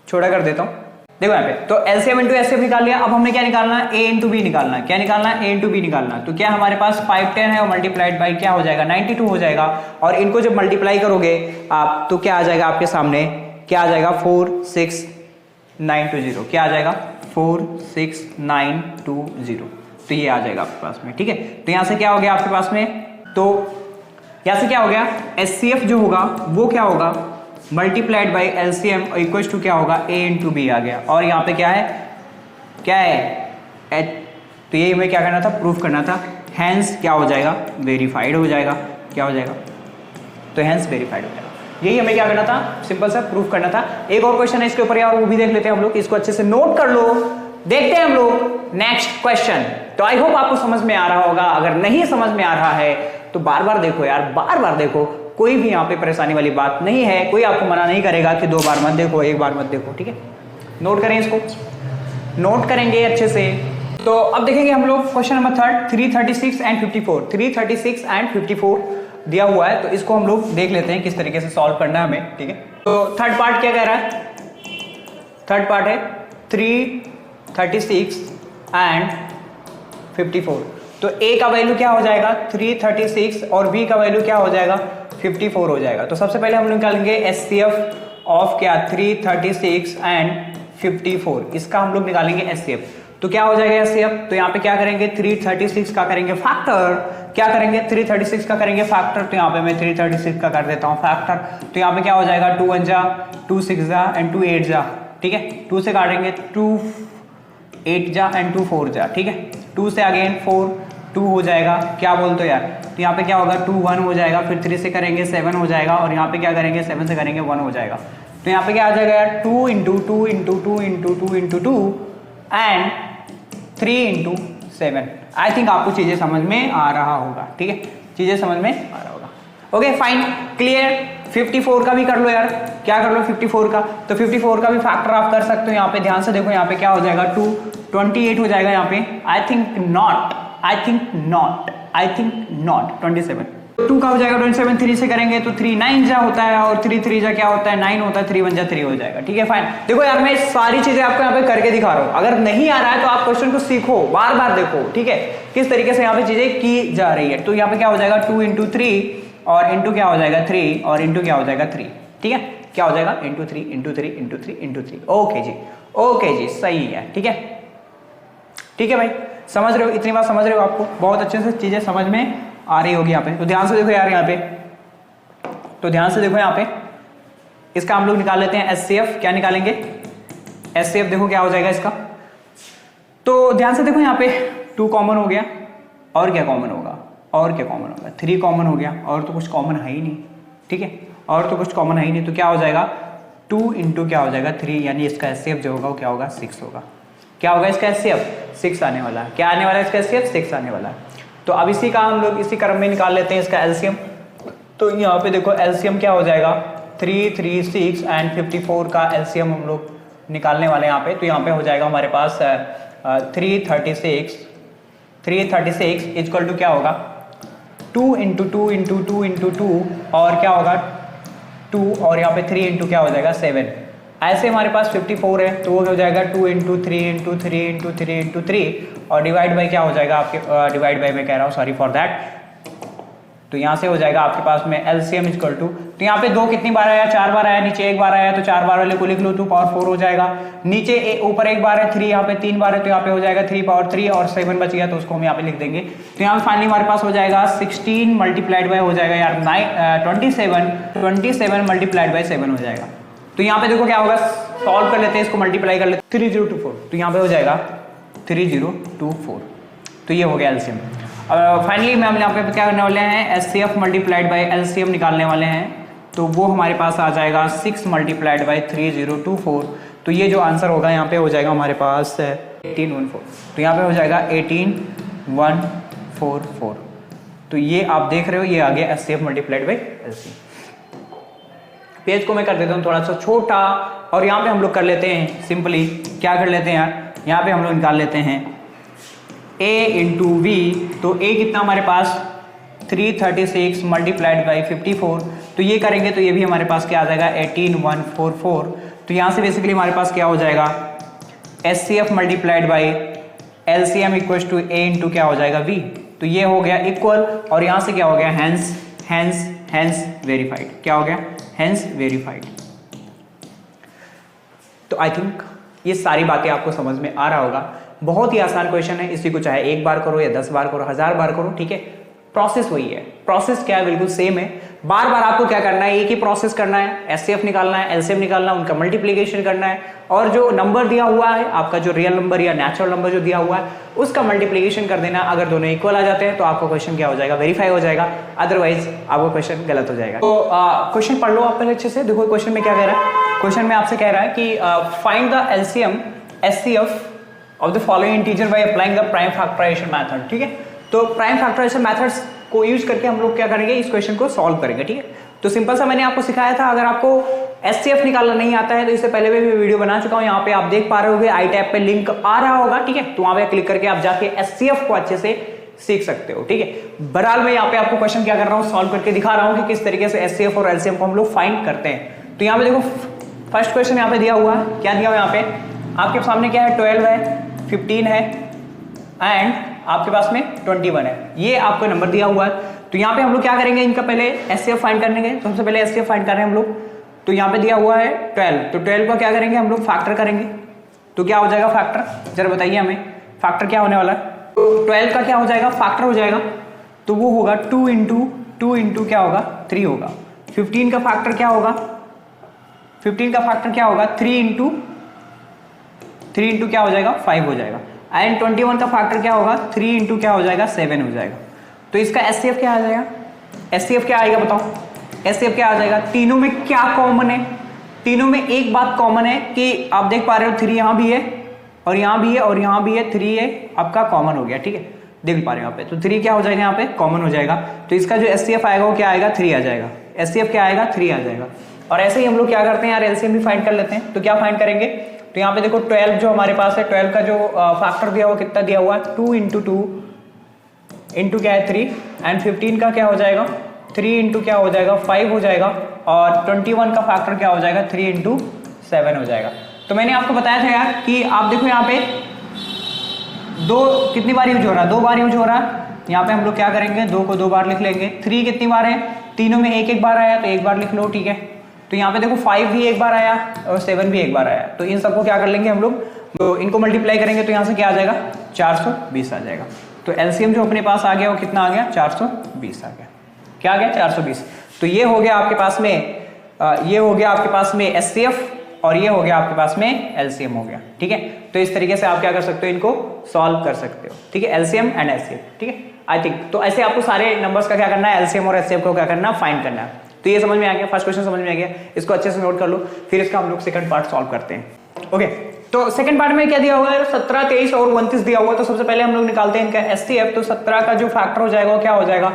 छोटा कर देता हूँ। देखो यहाँ पे तो एलसीएम इंटू एचसीएफ निकाल लिया। अब हमने क्या निकालना है ए इंटू बी निकालना है। क्या निकालना है ए इंटू बी निकालना। तो क्या हमारे पास 5 10 है और मल्टीप्लाइड बाई क्या हो जाएगा 92 हो जाएगा। और इनको जब मल्टीप्लाई करोगे आप तो क्या आ जाएगा आपके सामने, क्या आ जाएगा 46920, क्या आ जाएगा 46920। तो ये आ जाएगा आपके पास में, ठीक है। तो यहाँ से क्या हो गया आपके पास में, तो यहाँ से क्या हो गया एचसीएफ जो होगा वो क्या होगा multiplied by LCM equals to क्या होगा ए इंटू बी आ गया। और यहाँ पे क्या है एच, तो ये हमें क्या करना था प्रूफ करना था। हैंस क्या हो जाएगा वेरीफाइड हो जाएगा, क्या हो जाएगा तो हैंस वेरीफाइड हो जाएगा। यही हमें क्या करना था सिंपल सा प्रूफ करना था। एक और क्वेश्चन है इसके ऊपर यार वो भी देख लेते हैं हम लोग, इसको अच्छे से नोट कर लो। देखते हैं हम लोग नेक्स्ट क्वेश्चन। तो आई होप आपको समझ में आ रहा होगा, अगर नहीं समझ में आ रहा है तो बार बार देखो यार, बार बार देखो, कोई भी यहाँ पे परेशानी वाली बात नहीं है। कोई आपको मना नहीं करेगा कि 2 बार मत देखो 1 बार मत देखो, ठीक है। नोट करें इसको, नोट करेंगे अच्छे से। तो अब देखेंगे हम लोग क्वेश्चन नंबर 336 एंड 54। 336 एंड 54 दिया हुआ है, तो इसको हम लोग देख लेते हैं किस तरीके से सॉल्व करना है हमें, ठीक है। तो थर्ड पार्ट क्या कह रहा है, थर्ड पार्ट है 336 एंड 54। तो ए का वैल्यू क्या हो जाएगा 336 और बी का वैल्यू क्या हो जाएगा 54 हो जाएगा। तो सबसे पहले हम निकालेंगे एचसीएफ ऑफ क्या 336 एंड 54, इसका हम लोग निकालेंगे एचसीएफ। तो क्या हो जाएगा एचसीएफ, तो यहाँ पे क्या करेंगे 336 का करेंगे फैक्टर, क्या करेंगे 336 का करेंगे फैक्टर। तो यहाँ पे मैं 336 का कर देता हूँ फैक्टर। तो यहाँ पे क्या हो जाएगा 2 1 जा 2 6 जा एंड 2 8 जा, ठीक है। 2 से काटेंगे 2 8 जा एंड 2 4 जा, ठीक है। 2 से अगेन 4 2 हो जाएगा, क्या बोलते हो यार। तो यहाँ पे क्या होगा 2 1 हो जाएगा, फिर 3 से करेंगे 7 हो जाएगा, और यहाँ पे क्या करेंगे 7 से करेंगे 1 हो जाएगा। तो यहाँ पे क्या आ जाएगा यार 2 into 2 into 2 into 2 into 2 and 3 into 7। I think आपको चीजें समझ में आ रहा होगा, ठीक है, चीजें समझ में आ रहा होगा। Okay fine, clear. 54 का भी कर लो यार, क्या कर लो 54 का, तो 54 का भी फैक्टर आप कर सकते हो। यहाँ पे ध्यान से देखो, यहाँ पे क्या हो जाएगा 2 28 हो जाएगा यहाँ पे। आई थिंक नॉट 27 2 का हो जाएगा 27, 3 से करेंगे तो 3 9 जा होता है, और 3 3 जा क्या होता है 9 होता है, 3 1 जा 3 हो जाएगा, ठीक है फाइन। देखो यार मैं सारी चीजें आपको यहाँ पे करके दिखा रहा हूँ, अगर नहीं आ रहा है तो आप क्वेश्चन को सीखो, बार बार देखो, ठीक है, किस तरीके से यहाँ पे चीजें की जा रही है। तो यहाँ पे क्या हो जाएगा 2 इंटू 3 और इंटू क्या हो जाएगा 3 और इंटू क्या हो जाएगा 3, ठीक है, क्या हो जाएगा into 3 into 3 into 3 into 3। Okay जी सही है, ठीक है, ठीक है भाई, समझ रहे हो, इतनी बात समझ रहे हो, आपको बहुत अच्छे से चीजें समझ में आ रही होगी यहाँ पे। तो ध्यान से देखो यार यहाँ पे, तो ध्यान से देखो यहाँ पे, इसका हम लोग निकाल लेते हैं एचसीएफ। क्या निकालेंगे एचसीएफ, देखो क्या हो जाएगा इसका। तो ध्यान से देखो यहाँ पे 2 कॉमन हो गया, और क्या कॉमन होगा, और क्या कॉमन होगा 3 कॉमन हो गया, और तो कुछ कॉमन है ही नहीं, ठीक है, और तो कुछ कॉमन है ही नहीं। तो क्या हो जाएगा 2 इंटू क्या हो जाएगा 3, यानी इसका एचसीएफ जो होगा वो क्या होगा 6 होगा। क्या होगा इसका एचसीएफ 6 आने वाला है। क्या आने वाला है इसका एचसीएफ 6 आने वाला है। तो अब इसी का हम लोग इसी क्रम में निकाल लेते हैं इसका एलसीएम। तो यहाँ पे देखो एलसीएम क्या हो जाएगा 336 एंड 54 का एलसीएम हम लोग निकालने वाले हैं यहाँ पे। तो यहाँ पे हो जाएगा हमारे पास 336 इक्वल टू क्या होगा 2 इंटू 2 इंटू 2 इंटू 2 और क्या होगा 2 और यहाँ पे 3 इंटू क्या हो जाएगा 7। ऐसे हमारे पास 54 है तो वो हो जाएगा 2 इंटू 3 इंटू 3 इंटू 3 इंटू 3 और डिवाइड बाई क्या हो जाएगा आपके डिवाइड बाई मैं कह रहा हूँ सॉरी फॉर दैट। तो यहाँ से हो जाएगा आपके पास में एलसीएम इक्वल टू, तो यहाँ पे 2 कितनी बार आया 4 बार आया, नीचे 1 बार आया तो 4 बार वाले को लिख लो 2 पावर 4 हो जाएगा, नीचे ऊपर 1 बार है 3, यहाँ पे 3 बार है तो यहाँ पे हो जाएगा 3 पावर 3 और 7 बच गया तो उसको हम यहाँ पे लिख देंगे। तो यहाँ पे फाइनली हमारे पास हो जाएगा 16 मल्टीप्लाइड बाय हो जाएगा यार 27 मल्टीप्लाइड बाय 7 हो जाएगा। तो यहाँ पे देखो क्या होगा सॉल्व कर लेते हैं इसको, मल्टीप्लाई कर लेते हैं 3024, तो यहाँ पे हो जाएगा 3024। तो ये हो गया एलसीएम। फाइनली हम यहाँ पे क्या करने वाले हैं एचसीएफ मल्टीप्लाइड बाय एलसीएम निकालने वाले हैं, तो वो हमारे पास आ जाएगा 6 मल्टीप्लाइड बाय 3024। तो ये जो आंसर होगा यहाँ पे हो जाएगा हमारे पास 1814। तो यहाँ पे हो जाएगा 18144। तो ये आप देख रहे हो ये आ गया HCF multiplied by LCM. Page को मैं कर देता हूँ थोड़ा सा छोटा और यहाँ पे हम लोग कर लेते हैं सिंपली क्या कर लेते हैं यार, यहाँ पे हम लोग निकाल लेते हैं a इंटू वी। तो a कितना हमारे पास 336 मल्टीप्लाइड बाई 54, तो ये करेंगे तो ये भी हमारे पास क्या आ जाएगा 18144। तो यहाँ से बेसिकली हमारे पास क्या हो जाएगा HCF multiplied by LCM equal to a into क्या हो जाएगा v। तो ये हो गया इक्वल और यहाँ से क्या हो गया हैंस वेरीफाइड, क्या हो गया हैंस वेरीफाइड। तो आई थिंक ये सारी बातें आपको समझ में आ रहा होगा। बहुत ही आसान क्वेश्चन है, इसी को चाहे 1 बार करो या 10 बार करो 1000 बार करो, ठीक है, प्रोसेस वही है, प्रोसेस क्या है बिल्कुल सेम है। बार बार आपको क्या करना है एक ही प्रोसेस करना है, एचसीएफ निकालना है एलसीएम निकालना है, उनका मल्टीप्लिकेशन करना है और जो नंबर दिया हुआ है आपका जो रियल नंबर या नेचुरल नंबर जो दिया हुआ है उसका मल्टीप्लिकेशन कर देना। अगर दोनों इक्वल आ जाते हैं तो आपका क्वेश्चन क्या हो जाएगा वेरीफाई हो जाएगा, अदरवाइज आपका क्वेश्चन गलत हो जाएगा। तो क्वेश्चन पढ़ लो आप पहले अच्छे से, देखो क्वेश्चन में क्या कह रहा है। क्वेश्चन में आपसे कह रहा है कि find the LCM HCF of the following integer by applying the prime factorization method, ठीक है। तो प्राइम फैक्टराइजेशन मेथड्स को यूज करके हम लोग क्या करेंगे इस क्वेश्चन को सॉल्व करेंगे, ठीक है। तो सिंपल सा मैंने आपको सिखाया था, अगर आपको एचसीएफ निकालना नहीं आता है तो इससे पहले भी वीडियो बना चुका हूं, यहाँ पे आप देख पा रहे होगे आई टैब पे लिंक आ रहा होगा, ठीक है। तो वहां पे क्लिक करके आप जाके एचसीएफ को अच्छे से सीख सकते हो, ठीक है। बहरहाल मैं यहाँ पे आपको क्वेश्चन क्या कर रहा हूँ सॉल्व करके दिखा रहा हूँ कि किस तरीके से एचसीएफ और एलसीएम को हम लोग फाइंड करते हैं। तो यहाँ पे देखो फर्स्ट क्वेश्चन यहाँ पे दिया हुआ है, क्या दिया हुआ यहाँ पे आपके सामने क्या है 12 है 15 है एंड आपके पास में 21 है, ये आपको नंबर दिया हुआ है। तो यहाँ पे हम लोग क्या करेंगे इनका पहले एचसीएफ फाइंड करेंगे। तो सबसे पहले एचसीएफ फाइंड कर रहे हैं हम लोग, तो यहाँ पे दिया हुआ है 12, तो 12 का क्या करेंगे हम लोग फैक्टर करेंगे। तो क्या हो जाएगा फैक्टर, जरा बताइए हमें फैक्टर क्या होने वाला है। तो 12 का क्या हो जाएगा फैक्टर हो जाएगा, तो वो होगा 2 इंटू क्या होगा 3 होगा। 15 का फैक्टर क्या होगा 3 इंटू क्या हो जाएगा 5 हो जाएगा। एंड 21 का फैक्टर क्या होगा, 3 इंटू क्या हो जाएगा, 7 हो जाएगा। तो इसका एचसीएफ क्या आ जाएगा, एचसीएफ क्या आएगा बताओ, एचसीएफ क्या आ जाएगा। तीनों में क्या कॉमन है, तीनों में एक बात कॉमन है कि आप देख पा रहे हो 3 यहाँ भी है और यहाँ भी है और यहाँ भी है, 3 है आपका कॉमन हो गया, ठीक है, देख पा रहे हो यहाँ पे। तो 3 क्या हो जाएगा, यहाँ पे कॉमन हो जाएगा। तो इसका जो एचसीएफ आएगा वो क्या आएगा, 3 आ जाएगा। एचसीएफ क्या आएगा, 3 आ जाएगा। और ऐसे ही हम लोग क्या करते हैं यार, एलसीएम भी फाइंड कर लेते हैं। तो क्या फाइंड करेंगे, तो यहाँ पे देखो 12 जो हमारे पास है, 12 का जो फैक्टर दिया हुआ कितना दिया हुआ है, 2 इंटू 2 इंटू क्या है 3, एंड 15 का क्या हो जाएगा, 3 इंटू क्या हो जाएगा, 5 हो जाएगा। और 21 का फैक्टर क्या हो जाएगा, 3 इंटू 7 हो जाएगा। तो मैंने आपको बताया था यार कि आप देखो यहाँ पे दो कितनी बार यूज हो रहा है, 2 बार यूज हो रहा है। यहाँ पे हम लोग क्या करेंगे, 2 को 2 बार लिख लेंगे। 3 कितनी बार है, तीनों में एक एक बार आया तो एक बार लिख लो, ठीक है। तो यहाँ पे देखो 5 भी एक बार आया और 7 भी एक बार आया। तो इन सबको क्या कर लेंगे हम लोग, तो इनको मल्टीप्लाई करेंगे तो यहाँ से क्या आ जाएगा, 420 आ जाएगा। तो एलसीएम जो अपने पास आ गया वो कितना आ गया, 420 आ गया। क्या आ गया, 420। तो ये हो गया आपके पास में, ये हो गया आपके पास में एचसीएफ और ये हो गया आपके पास में एलसीएम हो गया, ठीक है। तो इस तरीके से आप क्या कर सकते हो, इनको सॉल्व कर सकते हो, ठीक है, एलसीएम एंड एचसीएफ, ठीक है। आई थिंक तो ऐसे आपको सारे नंबर्स का क्या करना है, एलसीएम और एचसीएफ को क्या करना है, फाइंड करना है। तो ये समझ में आ गया, फर्स्ट क्वेश्चन समझ में आ गया, इसको अच्छे से नोट कर लो, फिर इसका हम लोग सेकंड पार्ट सॉल्व करते हैं। ओके, तो सेकंड पार्ट में क्या दिया हुआ है, 17, 23 और 29 दिया हुआ है। तो सबसे पहले हम लोग निकालते हैं इनका एचसीएफ। तो 17 का जो फैक्टर हो जाएगा वो क्या हो जाएगा,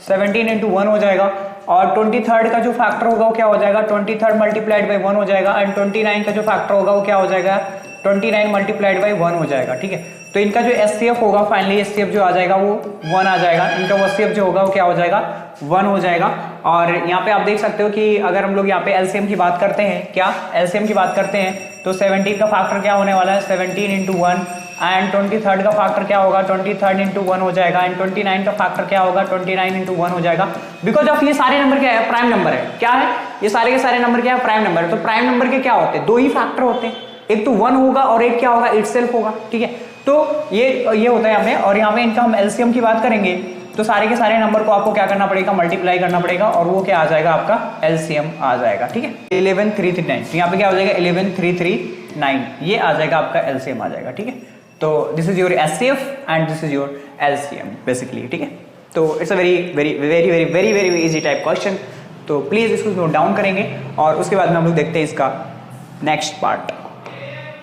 17 इंटू 1 हो जाएगा। और 23 का जो फैक्टर होगा वो क्या हो जाएगा, 23 मल्टीप्लाइड बाई 1 हो जाएगा। एंड 29 का जो फैक्टर होगा वो क्या हो जाएगा, 29 मल्टीप्लाइड बाई 1 हो जाएगा, ठीक है। तो इनका जो एचसीएफ होगा, फाइनली एचसीएफ जो आ जाएगा वो 1 आ जाएगा। इनका एचसीएफ जो होगा वो क्या हो जाएगा, 1 हो जाएगा। और यहाँ पे आप देख सकते हो कि अगर हम लोग यहाँ पे एलसीएम की बात करते हैं, क्या एलसीएम की बात करते हैं, तो 17 का फैक्टर क्या होने वाला है, 17 इंटू 1। एंड 23 का फैक्टर क्या होगा, 23 इंटू 1 हो जाएगा। एंड 29 का फैक्टर क्या होगा, 29 इंटू 1 हो जाएगा। बिकॉज ऑफ ये सारे नंबर क्या है, प्राइम नंबर है। क्या है, ये सारे के सारे नंबर क्या है, प्राइम नंबर है। तो प्राइम नंबर के क्या होते हैं, 2 ही फैक्टर होते हैं, एक तो 1 होगा और एक क्या होगा, इटसेल्फ होगा, ठीक है। तो ये होता है यहाँ पे। और यहाँ पे इनका हम एलसीएम की बात करेंगे तो सारे के सारे नंबर को आपको क्या करना पड़ेगा, मल्टीप्लाई करना पड़ेगा और वो क्या आ जाएगा, आपका एलसीएम आ जाएगा, ठीक है। 11339, तो यहाँ पे क्या हो जाएगा, 11339, ये आ जाएगा आपका एलसीएम आ जाएगा, ठीक है। तो this is your HCF and this is your LCM basically, ठीक है। तो it's a very very very very very very easy type question. तो प्लीज इसको नोट डाउन करेंगे और उसके बाद में हम लोग देखते हैं इसका नेक्स्ट पार्ट।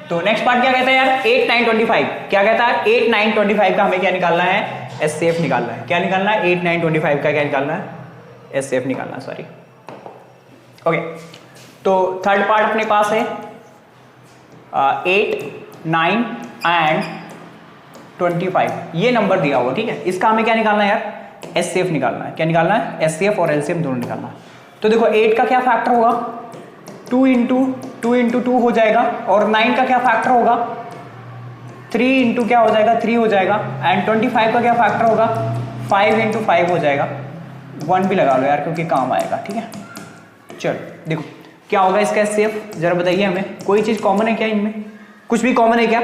तो नेक्स्ट पार्ट क्या कहता है यार, 8, 9, 25 क्या कहता है, 8, 9, 25 का हमें क्या निकालना है, एचसीएफ निकालना है। क्या निकालना है, 8, 9, 25 का क्या निकालना है, एचसीएफ निकालना है, सॉरी। ओके, तो थर्ड पार्ट अपने पास है 8, 9 एंड 25, ये नंबर दिया हुआ, ठीक है। इसका हमें क्या निकालना है यार, एचसीएफ निकालना है। क्या निकालना है, एचसीएफ और एलसीएम दोनों निकालना है। तो देखो 8 का क्या फैक्टर होगा, 2 इंटू 2 हो जाएगा। और 9 का क्या फैक्टर होगा, 3 इंटू क्या हो जाएगा, 3 हो जाएगा। एंड 25 का क्या फैक्टर होगा, 5 इंटू 5 हो जाएगा। 1 भी लगा लो यार क्योंकि काम आएगा, ठीक है। चलो देखो क्या होगा इसका एचसीएफ, जरा बताइए हमें, कोई चीज कॉमन है क्या इनमें, कुछ भी कॉमन है क्या,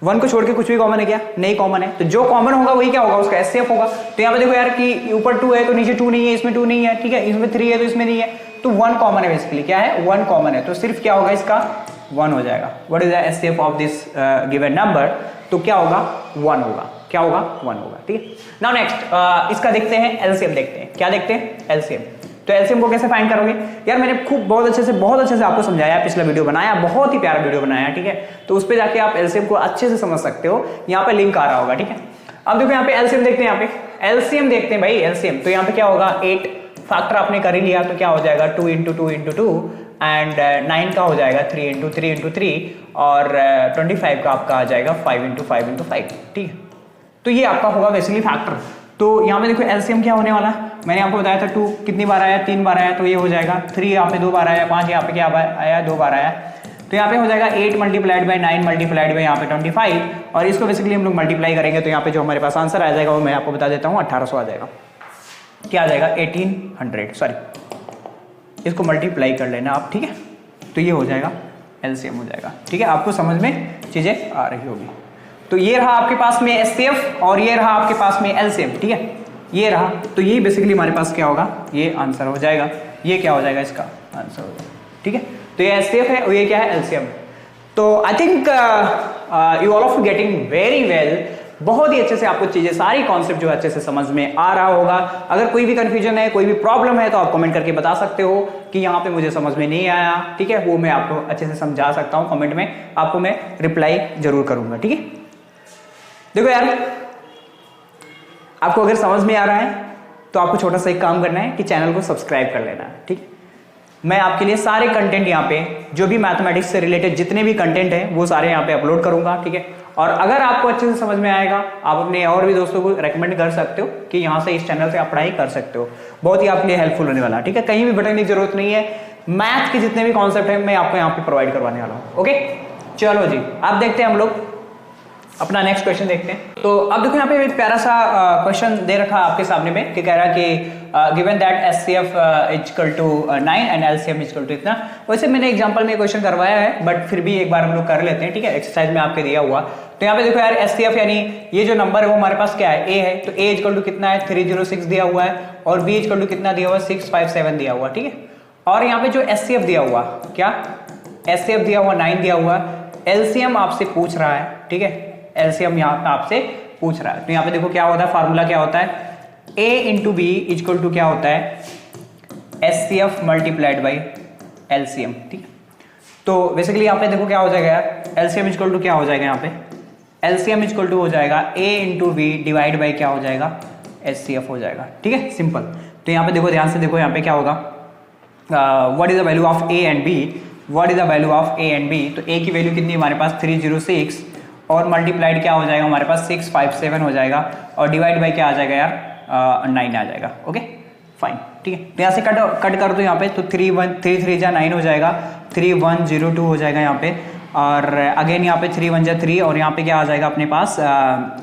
1 को छोड़ के कुछ भी कॉमन है क्या, नहीं कॉमन है। तो जो कॉमन होगा वही क्या होगा, उसका एचसीएफ होगा। तो यहाँ पे देखो यार कि ऊपर 2 है तो नीचे 2 नहीं है, इसमें 2 नहीं है, ठीक है, इसमें 3 है तो इसमें नहीं है, तो 1 कॉमन है बेसिकली। क्या है, 1 कॉमन है, तो सिर्फ क्या होगा इसका 1 हो जाएगा। What is the HCF of this given number, तो क्या होगा 1 होगा, क्या होगा 1 होगा, ठीक है। नाउ नेक्स्ट इसका देखते हैं एलसीएम, देखते हैं क्या देखते हैं, एलसीएम। तो एलसीएम को कैसे फाइंड करोगे यार, मैंने खूब बहुत अच्छे से आपको समझाया, पिछला वीडियो बनाया, बहुत ही प्यारा वीडियो बनाया, ठीक है। तो उस पे जाके आप एलसीएम को अच्छे से समझ सकते हो, यहाँ पे लिंक आ रहा होगा, ठीक है। अब देखो यहाँ पे एलसीएम देखते हैं, यहाँ पे एलसीएम देखते हैं भाई, एलसीएम। तो यहाँ पे क्या होगा, 8 फैक्टर आपने कर ही लिया तो क्या हो जाएगा, 2 इंटू 2 इंटू 2। एंड 9 का हो जाएगा 3 इंटू 3 इंटू 3। और 25 का आपका आ जाएगा 5 इंटू 5 इंटू 5, ठीक है। तो ये आपका होगा बेसिकली फैक्टर। तो यहाँ पे देखो एलसीएम क्या होने वाला है, मैंने आपको बताया था 2 कितनी बार आया, 3 बार आया, तो ये हो जाएगा 3 यहाँ पे 2 बार आया, 5 यहाँ पे क्या आया, 2 बार आया। तो यहाँ पे हो जाएगा 8 मल्टीप्लाइड बाई 9 मल्टीप्लाइड बाई यहाँ पे 25। और इसको बेसिकली हम लोग मल्टीप्लाई करेंगे तो यहाँ पे जो हमारे पास आंसर आ जाएगा वो मैं आपको बता देता हूँ, 1800 आ जाएगा। क्या आ जाएगा, 1800, सॉरी, इसको मल्टीप्लाई कर लेना आप, ठीक है। तो ये हो जाएगा एलसीएम हो जाएगा, ठीक है। आपको समझ में चीजें आ रही होगी। तो ये रहा आपके पास में एचसीएफ और ये रहा आपके पास में एलसीएम, ठीक है, ये रहा। तो ये बेसिकली हमारे पास क्या होगा, ये आंसर हो जाएगा, ये क्या हो जाएगा, इसका आंसर हो जाएगा, ठीक है। तो ये एचसीएफ है और ये क्या है, एलसीएम। तो I think you all of getting very well, बहुत ही अच्छे से आपको चीजें सारी कॉन्सेप्ट जो अच्छे से समझ में आ रहा होगा। अगर कोई भी कंफ्यूजन है, कोई भी प्रॉब्लम है, तो आप कमेंट करके बता सकते हो कि यहाँ पे मुझे समझ में नहीं आया, ठीक है, वो मैं आपको अच्छे से समझा सकता हूँ। कमेंट में आपको मैं रिप्लाई जरूर करूंगा, ठीक है। देखो यार, आपको अगर समझ में आ रहा है तो आपको छोटा सा एक काम करना है कि चैनल को सब्सक्राइब कर लेना है, ठीक है। मैं आपके लिए सारे कंटेंट यहाँ पे जो भी मैथमेटिक्स से रिलेटेड जितने भी कंटेंट है वो सारे यहाँ पे अपलोड करूंगा, ठीक है। और अगर आपको अच्छे से समझ में आएगा, आप अपने और भी दोस्तों को रेकमेंड कर सकते हो कि यहाँ से इस चैनल से आप पढ़ाई कर सकते हो। बहुत ही आपके लिए हेल्पफुल होने वाला, ठीक है। कहीं भी भटकने की जरूरत नहीं है, मैथ के जितने भी कॉन्सेप्ट है मैं आपको यहाँ पे प्रोवाइड करवाने वाला हूँ। ओके, चलो जी, आप देखते हैं हम लोग अपना नेक्स्ट क्वेश्चन देखते हैं। तो अब देखो यहाँ पे एक प्यारा सा क्वेश्चन दे रखा आपके सामने में कि कह रहा कि given that HCF equal to 9 and LCM equal to इतना। वैसे मैंने एग्जांपल में क्वेश्चन करवाया है, बट फिर भी एक बार हम लोग कर लेते हैं, ठीक है। एक्सरसाइज में आपके दिया हुआ, तो यहाँ पे देखो यार, एचसीएफ यानी ये जो नंबर है वो हमारे पास क्या है, ए है। तो ए इक्वल टू कितना है, 306 दिया हुआ है, और बी इक्वल टू कितना दिया हुआ है, 657 दिया हुआ, ठीक है। और यहाँ पे जो एचसीएफ दिया हुआ, क्या एचसीएफ दिया हुआ 9 दिया हुआ, एलसीएम आपसे पूछ रहा है, ठीक है। एलसीएम यहाँ पे आपसे पूछ रहा है, तो यहाँ पे देखो क्या होता है, फार्मूला क्या होता है, a into B equal to क्या होता है, एचसीएफ मल्टीप्लाइड बाई एलसीएम, ठीक है। तो बेसिकली यहाँ पे देखो क्या हो जाएगा यार, एलसीएम इक्वल टू क्या हो जाएगा, यहाँ पे एलसीएम इक्वल टू हो जाएगा a into B divide by क्या हो जाएगा, एचसीएफ हो जाएगा, ठीक है, सिंपल। तो यहाँ पे देखो, ध्यान से देखो, यहाँ पे क्या होगा, what is the value of A and B, what is the value of A and B. तो ए की वैल्यू कितनी हमारे पास 306, और मल्टीप्लाइड क्या हो जाएगा हमारे पास 657 हो जाएगा, और डिवाइड बाई क्या आ जाएगा यार, 9 आ जाएगा। ओके फाइन, ठीक है। तो यहाँ से कट कर दो यहाँ पे, तो 3 3 जा 9 हो जाएगा, 3102 हो जाएगा यहाँ पे, और अगेन यहाँ पे 3 1 जा 3, और यहाँ पे क्या आ जाएगा अपने पास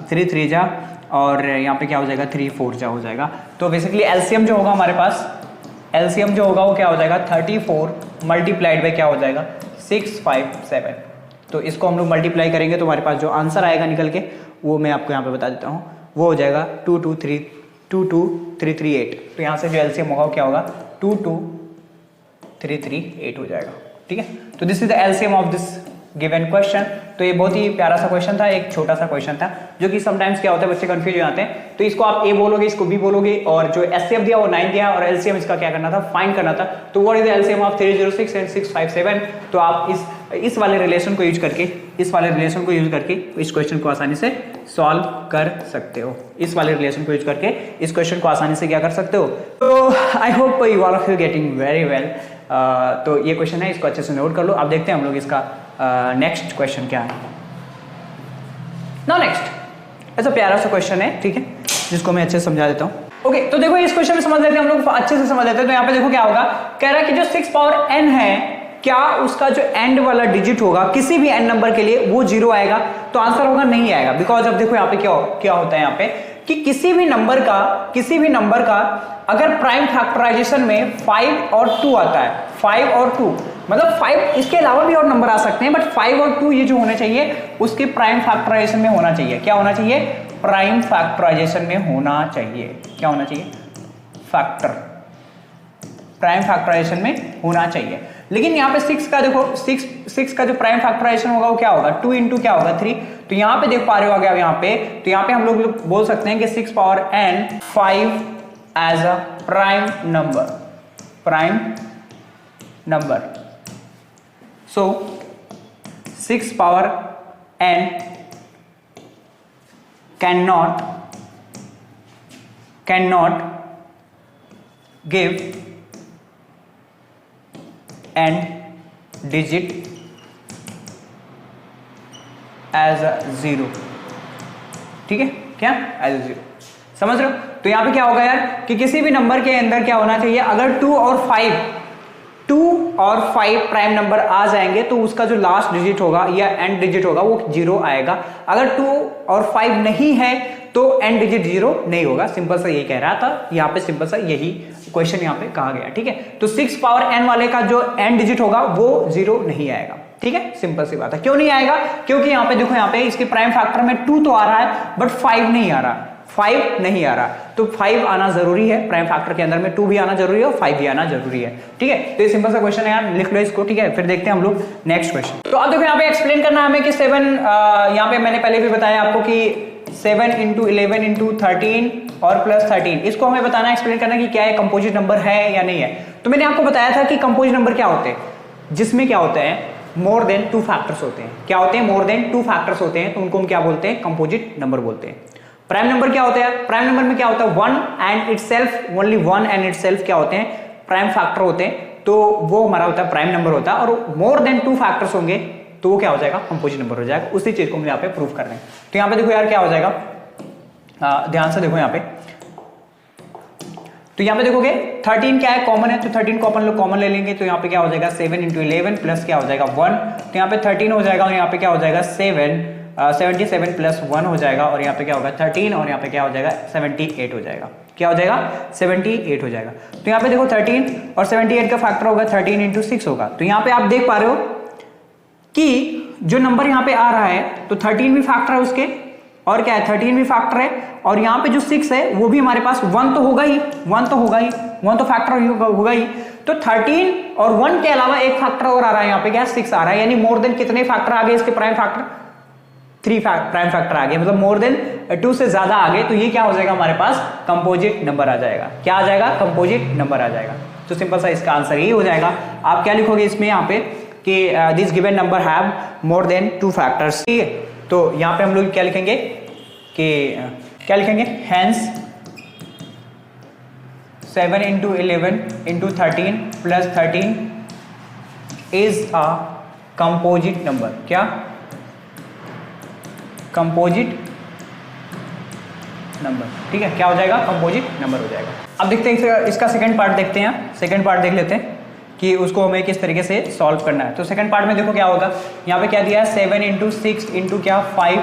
3 3 जा, और यहाँ पे क्या हो जाएगा 3 4 जा हो जाएगा। तो बेसिकली एलसीएम जो होगा हमारे पास, एलसीएम जो होगा वो क्या हो जाएगा 34 मल्टीप्लाइड बाई क्या हो जाएगा 657। तो इसको हम लोग मल्टीप्लाई करेंगे तो हमारे पास जो आंसर आएगा निकल के, वो मैं आपको यहाँ पे बता देता हूँ, वो हो जाएगा 22338। तो यहाँ से जो एलसीएम होगा वो क्या होगा 22338 हो जाएगा, ठीक है। तो this is the LCM of this given question. तो ये बहुत ही प्यारा सा क्वेश्चन था, एक छोटा सा क्वेश्चन था, जो कि समटाइम्स क्या होता है बच्चे कंफ्यूज हो जाते हैं। तो इसको आप ए बोलोगे, इसको बी बोलोगे, और जो एचसीएफ दिया वो 9 दिया, और एलसीएम इसका क्या करना था, फाइंड करना था। तो what is the LCM of 306 and 657। तो आप इस वाले रिलेशन को यूज करके, इस क्वेश्चन को आसानी से सॉल्व कर सकते हो। इस वाले रिलेशन को यूज करके इस क्वेश्चन को आसानी से क्या कर सकते हो। तो I hope you all of you getting very well. तो ये क्वेश्चन है, इसको अच्छे से नोट कर लो। अब देखते हैं हम लोग इसका नेक्स्ट क्वेश्चन क्या है। नाउ नेक्स्ट ऐसा प्यारा सा क्वेश्चन है, ठीक है, जिसको मैं अच्छे से समझा देता हूँ। ओके, तो देखो इस क्वेश्चन में समझ लेते हैं हम लोग, अच्छे से समझ लेते हैं। तो यहाँ पे देखो क्या होगा, कह रहा है कि जो 6 पावर n है, क्या उसका जो एंड वाला डिजिट होगा किसी भी n नंबर के लिए वो 0 आएगा। तो आंसर होगा नहीं आएगा, बिकॉज अब देखो यहाँ पे क्या होता है यहाँ पे कि किसी भी नंबर का अगर प्राइम फैक्टराइजेशन में 5 और 2 आता है, 5 और 2 मतलब 5, इसके अलावा भी और नंबर आ सकते हैं, बट 5 और 2 ये जो होने चाहिए उसके प्राइम फैक्टराइजेशन में होना चाहिए। क्या होना चाहिए, प्राइम फैक्टराइजेशन में होना चाहिए। क्या होना चाहिए, फैक्टर, प्राइम फैक्टराइजेशन में होना चाहिए। लेकिन यहाँ पे 6 का देखो, 6 का जो प्राइम फैक्टराइजेशन होगा वो क्या होगा, 2 इंटू क्या होगा 3। तो यहाँ पे देख पा रहे हो आगे यहाँ पे, तो यहाँ पे हम लोग बोल सकते हैं कि 6 power n 5 as a prime number. So 6 power n cannot give n digit as a 0, ठीक है, क्या एज a 0, समझ रहे हो। तो यहां पे क्या होगा यार कि किसी भी नंबर के अंदर क्या होना चाहिए, अगर 2 और 5 प्राइम नंबर आ जाएंगे तो उसका जो लास्ट डिजिट होगा या एंड डिजिट होगा वो 0 आएगा। अगर 2 और 5 नहीं है तो एंड डिजिट 0 नहीं होगा। सिंपल सा यही कह रहा था, यहाँ पे सिंपल सा यही क्वेश्चन यहाँ पे कहा गया, ठीक है। तो 6 पावर n वाले का जो एंड डिजिट होगा वो 0 नहीं आएगा, ठीक है, सिंपल सी बात है। क्यों नहीं आएगा, क्योंकि यहाँ पे देखो, यहाँ पे इसके प्राइम फैक्टर में 2 तो आ रहा है बट 5 नहीं आ रहा। 5 नहीं आ रहा, तो 5 आना जरूरी है प्राइम फैक्टर के अंदर में, 2 भी आना जरूरी है और 5 भी आना जरूरी है। ठीक है, तो ये सिंपल सा क्वेश्चन है यार, लिख लो इसको। ठीक है, फिर देखते हैं हम लोग नेक्स्ट क्वेश्चन। तो अब देखो यहाँ पे एक्सप्लेन करना है हमें कि 7 यहाँ पे मैंने पहले भी बताया आपको कि 7 इंटू 11 इंटू 13 और प्लस 13, इसको हमें बताना एक्सप्लेन करना कि क्या है कंपोजिट नंबर है या नहीं है। तो मैंने आपको बताया था कि कंपोजिट नंबर क्या होते हैं, जिसमें क्या होता है मोर देन 2 फैक्टर्स होते हैं। क्या होते हैं? मोर देन 2 फैक्टर्स होते हैं, तो उनको हम क्या बोलते हैं? कंपोजिट नंबर बोलते हैं। प्राइम नंबर क्या होता है? प्राइम नंबर में क्या होता है? 1 and itself, only 1 and itself क्या होते हैं? प्राइम फैक्टर होते हैं, तो वो हमारा होता है प्राइम नंबर होता है। और मोर देन 2 फैक्टर्स होंगे तो वो क्या हो जाएगा? कंपोजिट नंबर हो जाएगा। उसी चीज को मुझे यहाँ पे प्रूव करना है। तो यहाँ पे देखो यार क्या हो जाएगा, ध्यान से देखो यहाँ पे। तो यहाँ पे देखोगे 13 क्या है? कॉमन है, तो 13 को अपन लोग कॉमन ले लेंगे, तो यहाँ पे क्या हो जाएगा 7 इंटू 11 प्लस क्या हो जाएगा 1, तो यहाँ पे 13 हो जाएगा और यहाँ पे क्या हो जाएगा 77 प्लस 1 हो जाएगा और यहाँ पे क्या होगा 13 और यहाँ पे क्या हो जाएगा 78 हो जाएगा। क्या हो जाएगा? 78 हो जाएगा। तो यहाँ पे देखो 13 और 78 का फैक्टर होगा 13 इंटू 6 होगा। तो यहाँ पे आप देख पा रहे हो कि जो नंबर यहाँ पे आ रहा है तो 13 भी फैक्टर है उसके, और क्या है 13 भी फैक्टर है, और यहाँ पे जो 6 है वो भी हमारे पास 1 तो होगा ही, 1 तो होगा ही, 1 तो फैक्टर होगा ही। तो 13 और 1 के अलावा एक फैक्टर और आ रहा है, यहाँ पे क्या 6 आ रहा है, यानी मोर देन कितने फैक्टर आ गए इसके? प्राइम फैक्टर 3 प्राइम फैक्टर आ गए, मतलब मोर देन 2 से ज्यादा आ गए। तो ये क्या हो जाएगा हमारे पास? कंपोजिट नंबर आ जाएगा। क्या आ जाएगा? कंपोजिट नंबर आ जाएगा। तो सिंपल सा इसका आंसर यही हो जाएगा। आप क्या लिखोगे इसमें यहाँ पे कि this given number have more than 2 factors. ठीक है, तो यहाँ पे हम लोग क्या लिखेंगे कि क्या लिखेंगे? Hence 7 into 11 into 13 plus 13 is a composite number. क्या? Composite number. ठीक है, क्या हो जाएगा? कंपोजिट नंबर हो जाएगा। अब देखते हैं इसका सेकंड पार्ट देखते हैं। सेकंड पार्ट देख लेते हैं कि उसको हमें किस तरीके से सॉल्व करना है। तो सेकंड पार्ट में देखो क्या होगा, यहाँ पे क्या दिया है 7 इंटू 6 इंटू क्या 5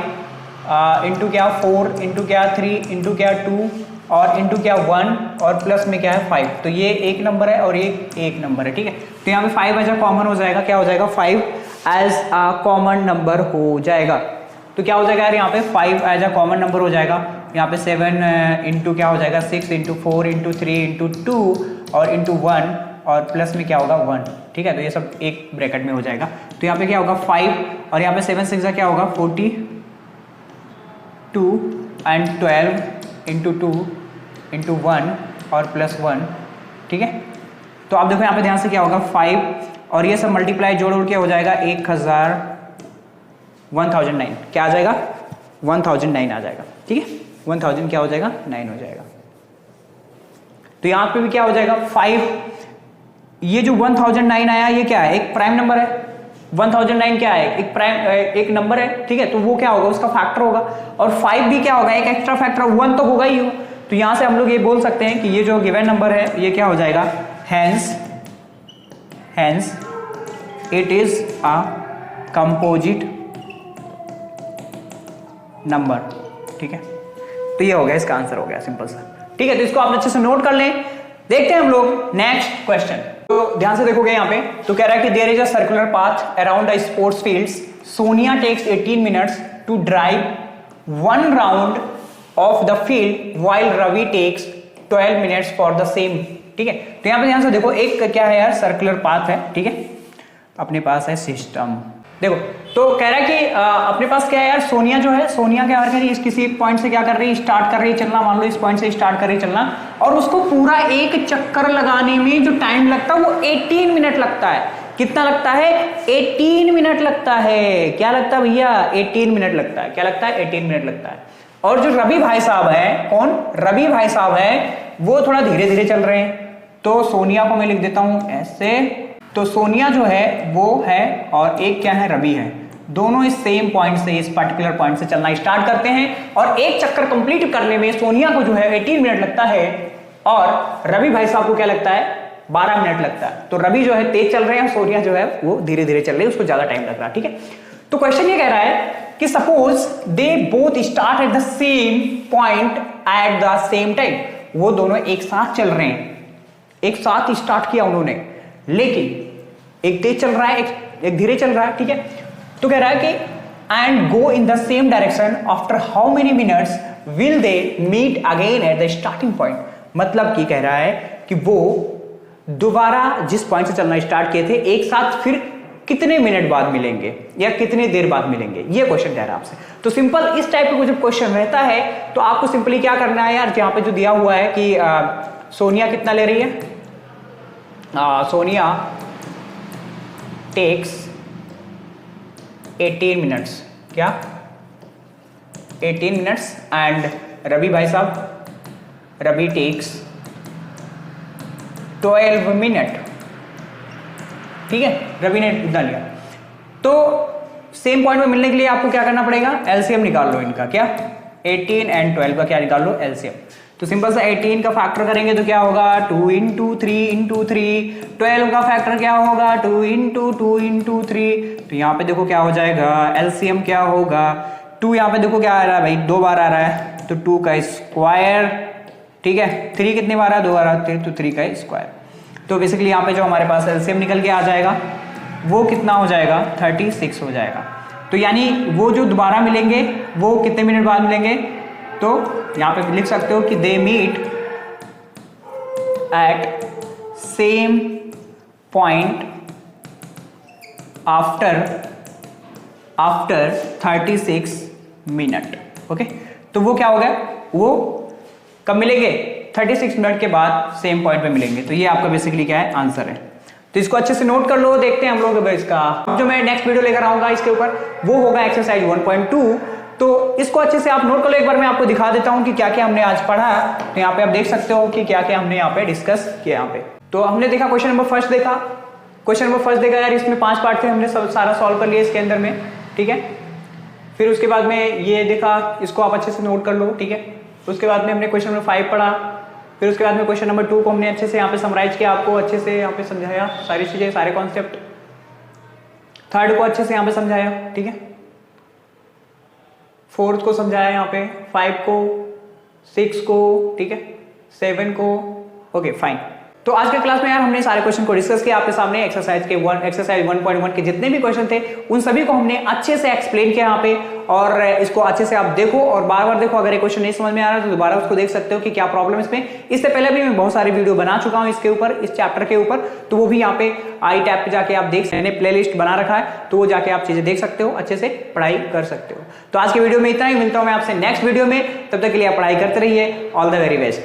इंटू क्या 4 इंटू क्या 3 इंटू क्या 2 और इंटू क्या 1 और प्लस में क्या है 5। तो ये एक नंबर है और ये एक नंबर है। ठीक है, तो यहाँ पे 5 एज अ कॉमन हो जाएगा। क्या हो जाएगा? 5 एज अ कॉमन नंबर हो जाएगा। तो क्या हो जाएगा यार यहाँ पे 5 एज अ कॉमन नंबर हो जाएगा। यहाँ पे 7 इंटू क्या हो जाएगा 6 इंटू 4 इंटू 3 इंटू 2 और इंटू 1 और प्लस में क्या होगा 1। ठीक है, तो ये सब एक ब्रैकेट में हो जाएगा। तो यहाँ पे क्या होगा 5 और यहाँ पे 7 6 क्या होगा 42 एंड 12 इंटू 2 इंटू 1 और प्लस 1। ठीक है, तो आप देखो यहाँ पे ध्यान से क्या होगा 5 और ये सब मल्टीप्लाई जोड़ के हो जाएगा 1009। क्या आ जाएगा? 1009 आ जाएगा। ठीक है, 1000 क्या हो जाएगा 9 हो जाएगा। तो यहाँ पे भी क्या हो जाएगा 5, ये जो 1009 आया ये क्या है? एक प्राइम नंबर है। 1009 क्या है? एक प्राइम एक नंबर है। ठीक है, तो वो क्या होगा? उसका फैक्टर होगा। और 5 भी क्या होगा? एक एक्स्ट्रा फैक्टर 1 तो होगा ही हो। तो यहां से हम लोग ये बोल सकते हैं कि ये जो गिवन नंबर है ये क्या हो जाएगा? Hence it is a composite number. ठीक है, तो ये हो गया, इसका आंसर हो गया सिंपल सा। ठीक है, तो इसको आप अच्छे से नोट कर लें। देखते हैं हम लोग नेक्स्ट क्वेश्चन। तो ध्यान से देखोगे यहाँ पे, तो कह रहा है कि there is a circular path around a sports fields. Sonia takes 18 minutes to drive 1 round of the field while Ravi takes 12 minutes for the same. ठीक है, तो यहाँ पे ध्यान से देखो, एक क्या है यार सर्कुलर पाथ है। ठीक है, अपने पास है सिस्टम। देखो, तो कह रहा है कि अपने पास क्या है यार, सोनिया जो है, सोनिया क्या कर रही है, किसी एक पॉइंट से क्या कर रही है, स्टार्ट कर रही है चलना। मान लो इस पॉइंट से स्टार्ट कर रही है चलना, और उसको पूरा एक चक्कर लगाने में जो टाइम लगता है वो 18 मिनट लगता है। कितना लगता है? 18 मिनट लगता है। क्या लगता है भैया? 18 मिनट लगता है। क्या लगता है? 18 मिनट लगता है। और जो रवि भाई साहब है, कौन? रवि भाई साहब है, वो थोड़ा धीरे धीरे चल रहे हैं। तो सोनिया को मैं लिख देता हूं ऐसे। तो सोनिया जो है वो है और एक क्या है? रवि है। दोनों इस सेम पॉइंट से, इस पर्टिकुलर पॉइंट से चलना स्टार्ट करते हैं और एक चक्कर कंप्लीट करने में सोनिया को जो है 18 मिनट लगता है और रवि भाई साहब को क्या लगता है? 12 मिनट लगता है। तो रवि जो है तेज चल रहे हैं, सोनिया जो है वो धीरे धीरे चल रही है, उसको ज्यादा टाइम लग रहा है। ठीक है, तो क्वेश्चन ये कह रहा है कि suppose they both start at the same point at the same time. वो दोनों एक साथ चल रहे हैं, एक साथ स्टार्ट किया उन्होंने, लेकिन एक तेज चल रहा है, एक धीरे चल रहा है। ठीक है, तो कह रहा है कि and go in the same direction after how many minutes will they meet again at the starting point. मतलब की कह रहा है कि वो दोबारा जिस पॉइंट से चलना स्टार्ट किए थे एक साथ फिर कितने मिनट बाद मिलेंगे या कितनी देर बाद मिलेंगे, ये क्वेश्चन कह रहा है आपसे। तो सिंपल इस टाइप का जब क्वेश्चन रहता है तो आपको सिंपली क्या करना है यार, यहाँ पे जो दिया हुआ है कि सोनिया कितना ले रही है, सोनिया टेक्स 18 मिनट्स, क्या 18 मिनट्स एंड रवि भाई साहब, रवि टेक्स 12 मिनट, ठीक है, रवि ने इतना लिया। तो सेम पॉइंट में मिलने के लिए आपको क्या करना पड़ेगा, एलसीएम निकाल लो इनका, क्या 18 एंड 12 का क्या निकाल लो एलसीएम। तो सिंपल सा 18 का फैक्टर करेंगे तो क्या होगा 2 इंटू 3 इंटू 3, 12 का फैक्टर क्या होगा 2 इंटू 2 इंटू 3। तो यहाँ पे देखो क्या हो जाएगा, एलसीएम क्या होगा 2, यहाँ पे देखो क्या आ रहा है भाई 2 बार आ रहा है तो 2 का स्क्वायर, ठीक है, 3 कितनी बार है 2 बार आती है तो 3 का स्क्वायर। तो बेसिकली यहाँ पे जो हमारे पास एलसीएम निकल के आ जाएगा वो कितना हो जाएगा 36 हो जाएगा। तो यानी वो जो दोबारा मिलेंगे वो कितने मिनट बाद मिलेंगे, तो यहाँ पे लिख सकते हो कि they meet at same point after 36 minute. Okay, तो वो क्या हो गया, वो कब मिलेंगे 36 मिनट के बाद सेम पॉइंट पे मिलेंगे। तो ये आपका बेसिकली क्या है आंसर है। तो इसको अच्छे से नोट कर लो, देखते हैं हम लोग इसका जो मैं नेक्स्ट वीडियो लेकर आऊंगा इसके ऊपर वो होगा एक्सरसाइज 1.2। तो इसको अच्छे से आप नोट कर लो, एक बार मैं आपको दिखा देता हूं कि क्या क्या हमने आज पढ़ा। तो यहाँ पे आप देख सकते हो कि क्या क्या हमने यहाँ पे डिस्कस किया। यहाँ पे तो हमने देखा क्वेश्चन नंबर फर्स्ट देखा, क्वेश्चन नंबर फर्स्ट देखा यार, इसमें 5 पार्ट थे, हमने सब सारा सॉल्व कर लिया इसके अंदर में, ठीक है। फिर उसके बाद में ये देखा, इसको आप अच्छे से नोट कर लो, ठीक है। उसके बाद में हमने क्वेश्चन नंबर 5 पढ़ा, फिर उसके बाद में क्वेश्चन नंबर 2 को हमने अच्छे से यहाँ पे समराइज किया, आपको अच्छे से यहाँ पे समझाया सारी चीजें, सारे कॉन्सेप्ट। थर्ड को अच्छे से यहाँ पे समझाया, ठीक है। फोर्थ को समझाया यहाँ पे, 5 को, 6 को, ठीक है, 7 को। Okay fine. तो आज के क्लास में यार हमने सारे क्वेश्चन को डिस्कस किया आपके सामने। एक्सरसाइज 1.1 के जितने भी क्वेश्चन थे उन सभी को हमने अच्छे से एक्सप्लेन किया यहाँ पे, और इसको अच्छे से आप देखो और बार बार देखो। अगर ये क्वेश्चन नहीं समझ में आ रहा है तो दोबारा उसको देख सकते हो कि क्या प्रॉब्लम इसमें। इससे पहले भी मैं बहुत सारी वीडियो बना चुका हूँ इसके ऊपर, इस चैप्टर के ऊपर, तो वो भी यहाँ पे आई टैब पे जाके आप देख, मैंने प्लेलिस्ट बना रखा है, तो वो जाके आप चीजें देख सकते हो, अच्छे से पढ़ाई कर सकते हो। तो आज के वीडियो में इतना ही, मिलता हूँ मैं आपसे नेक्स्ट वीडियो में, तब तक के लिए आप पढ़ाई करते रहिए। All the very best.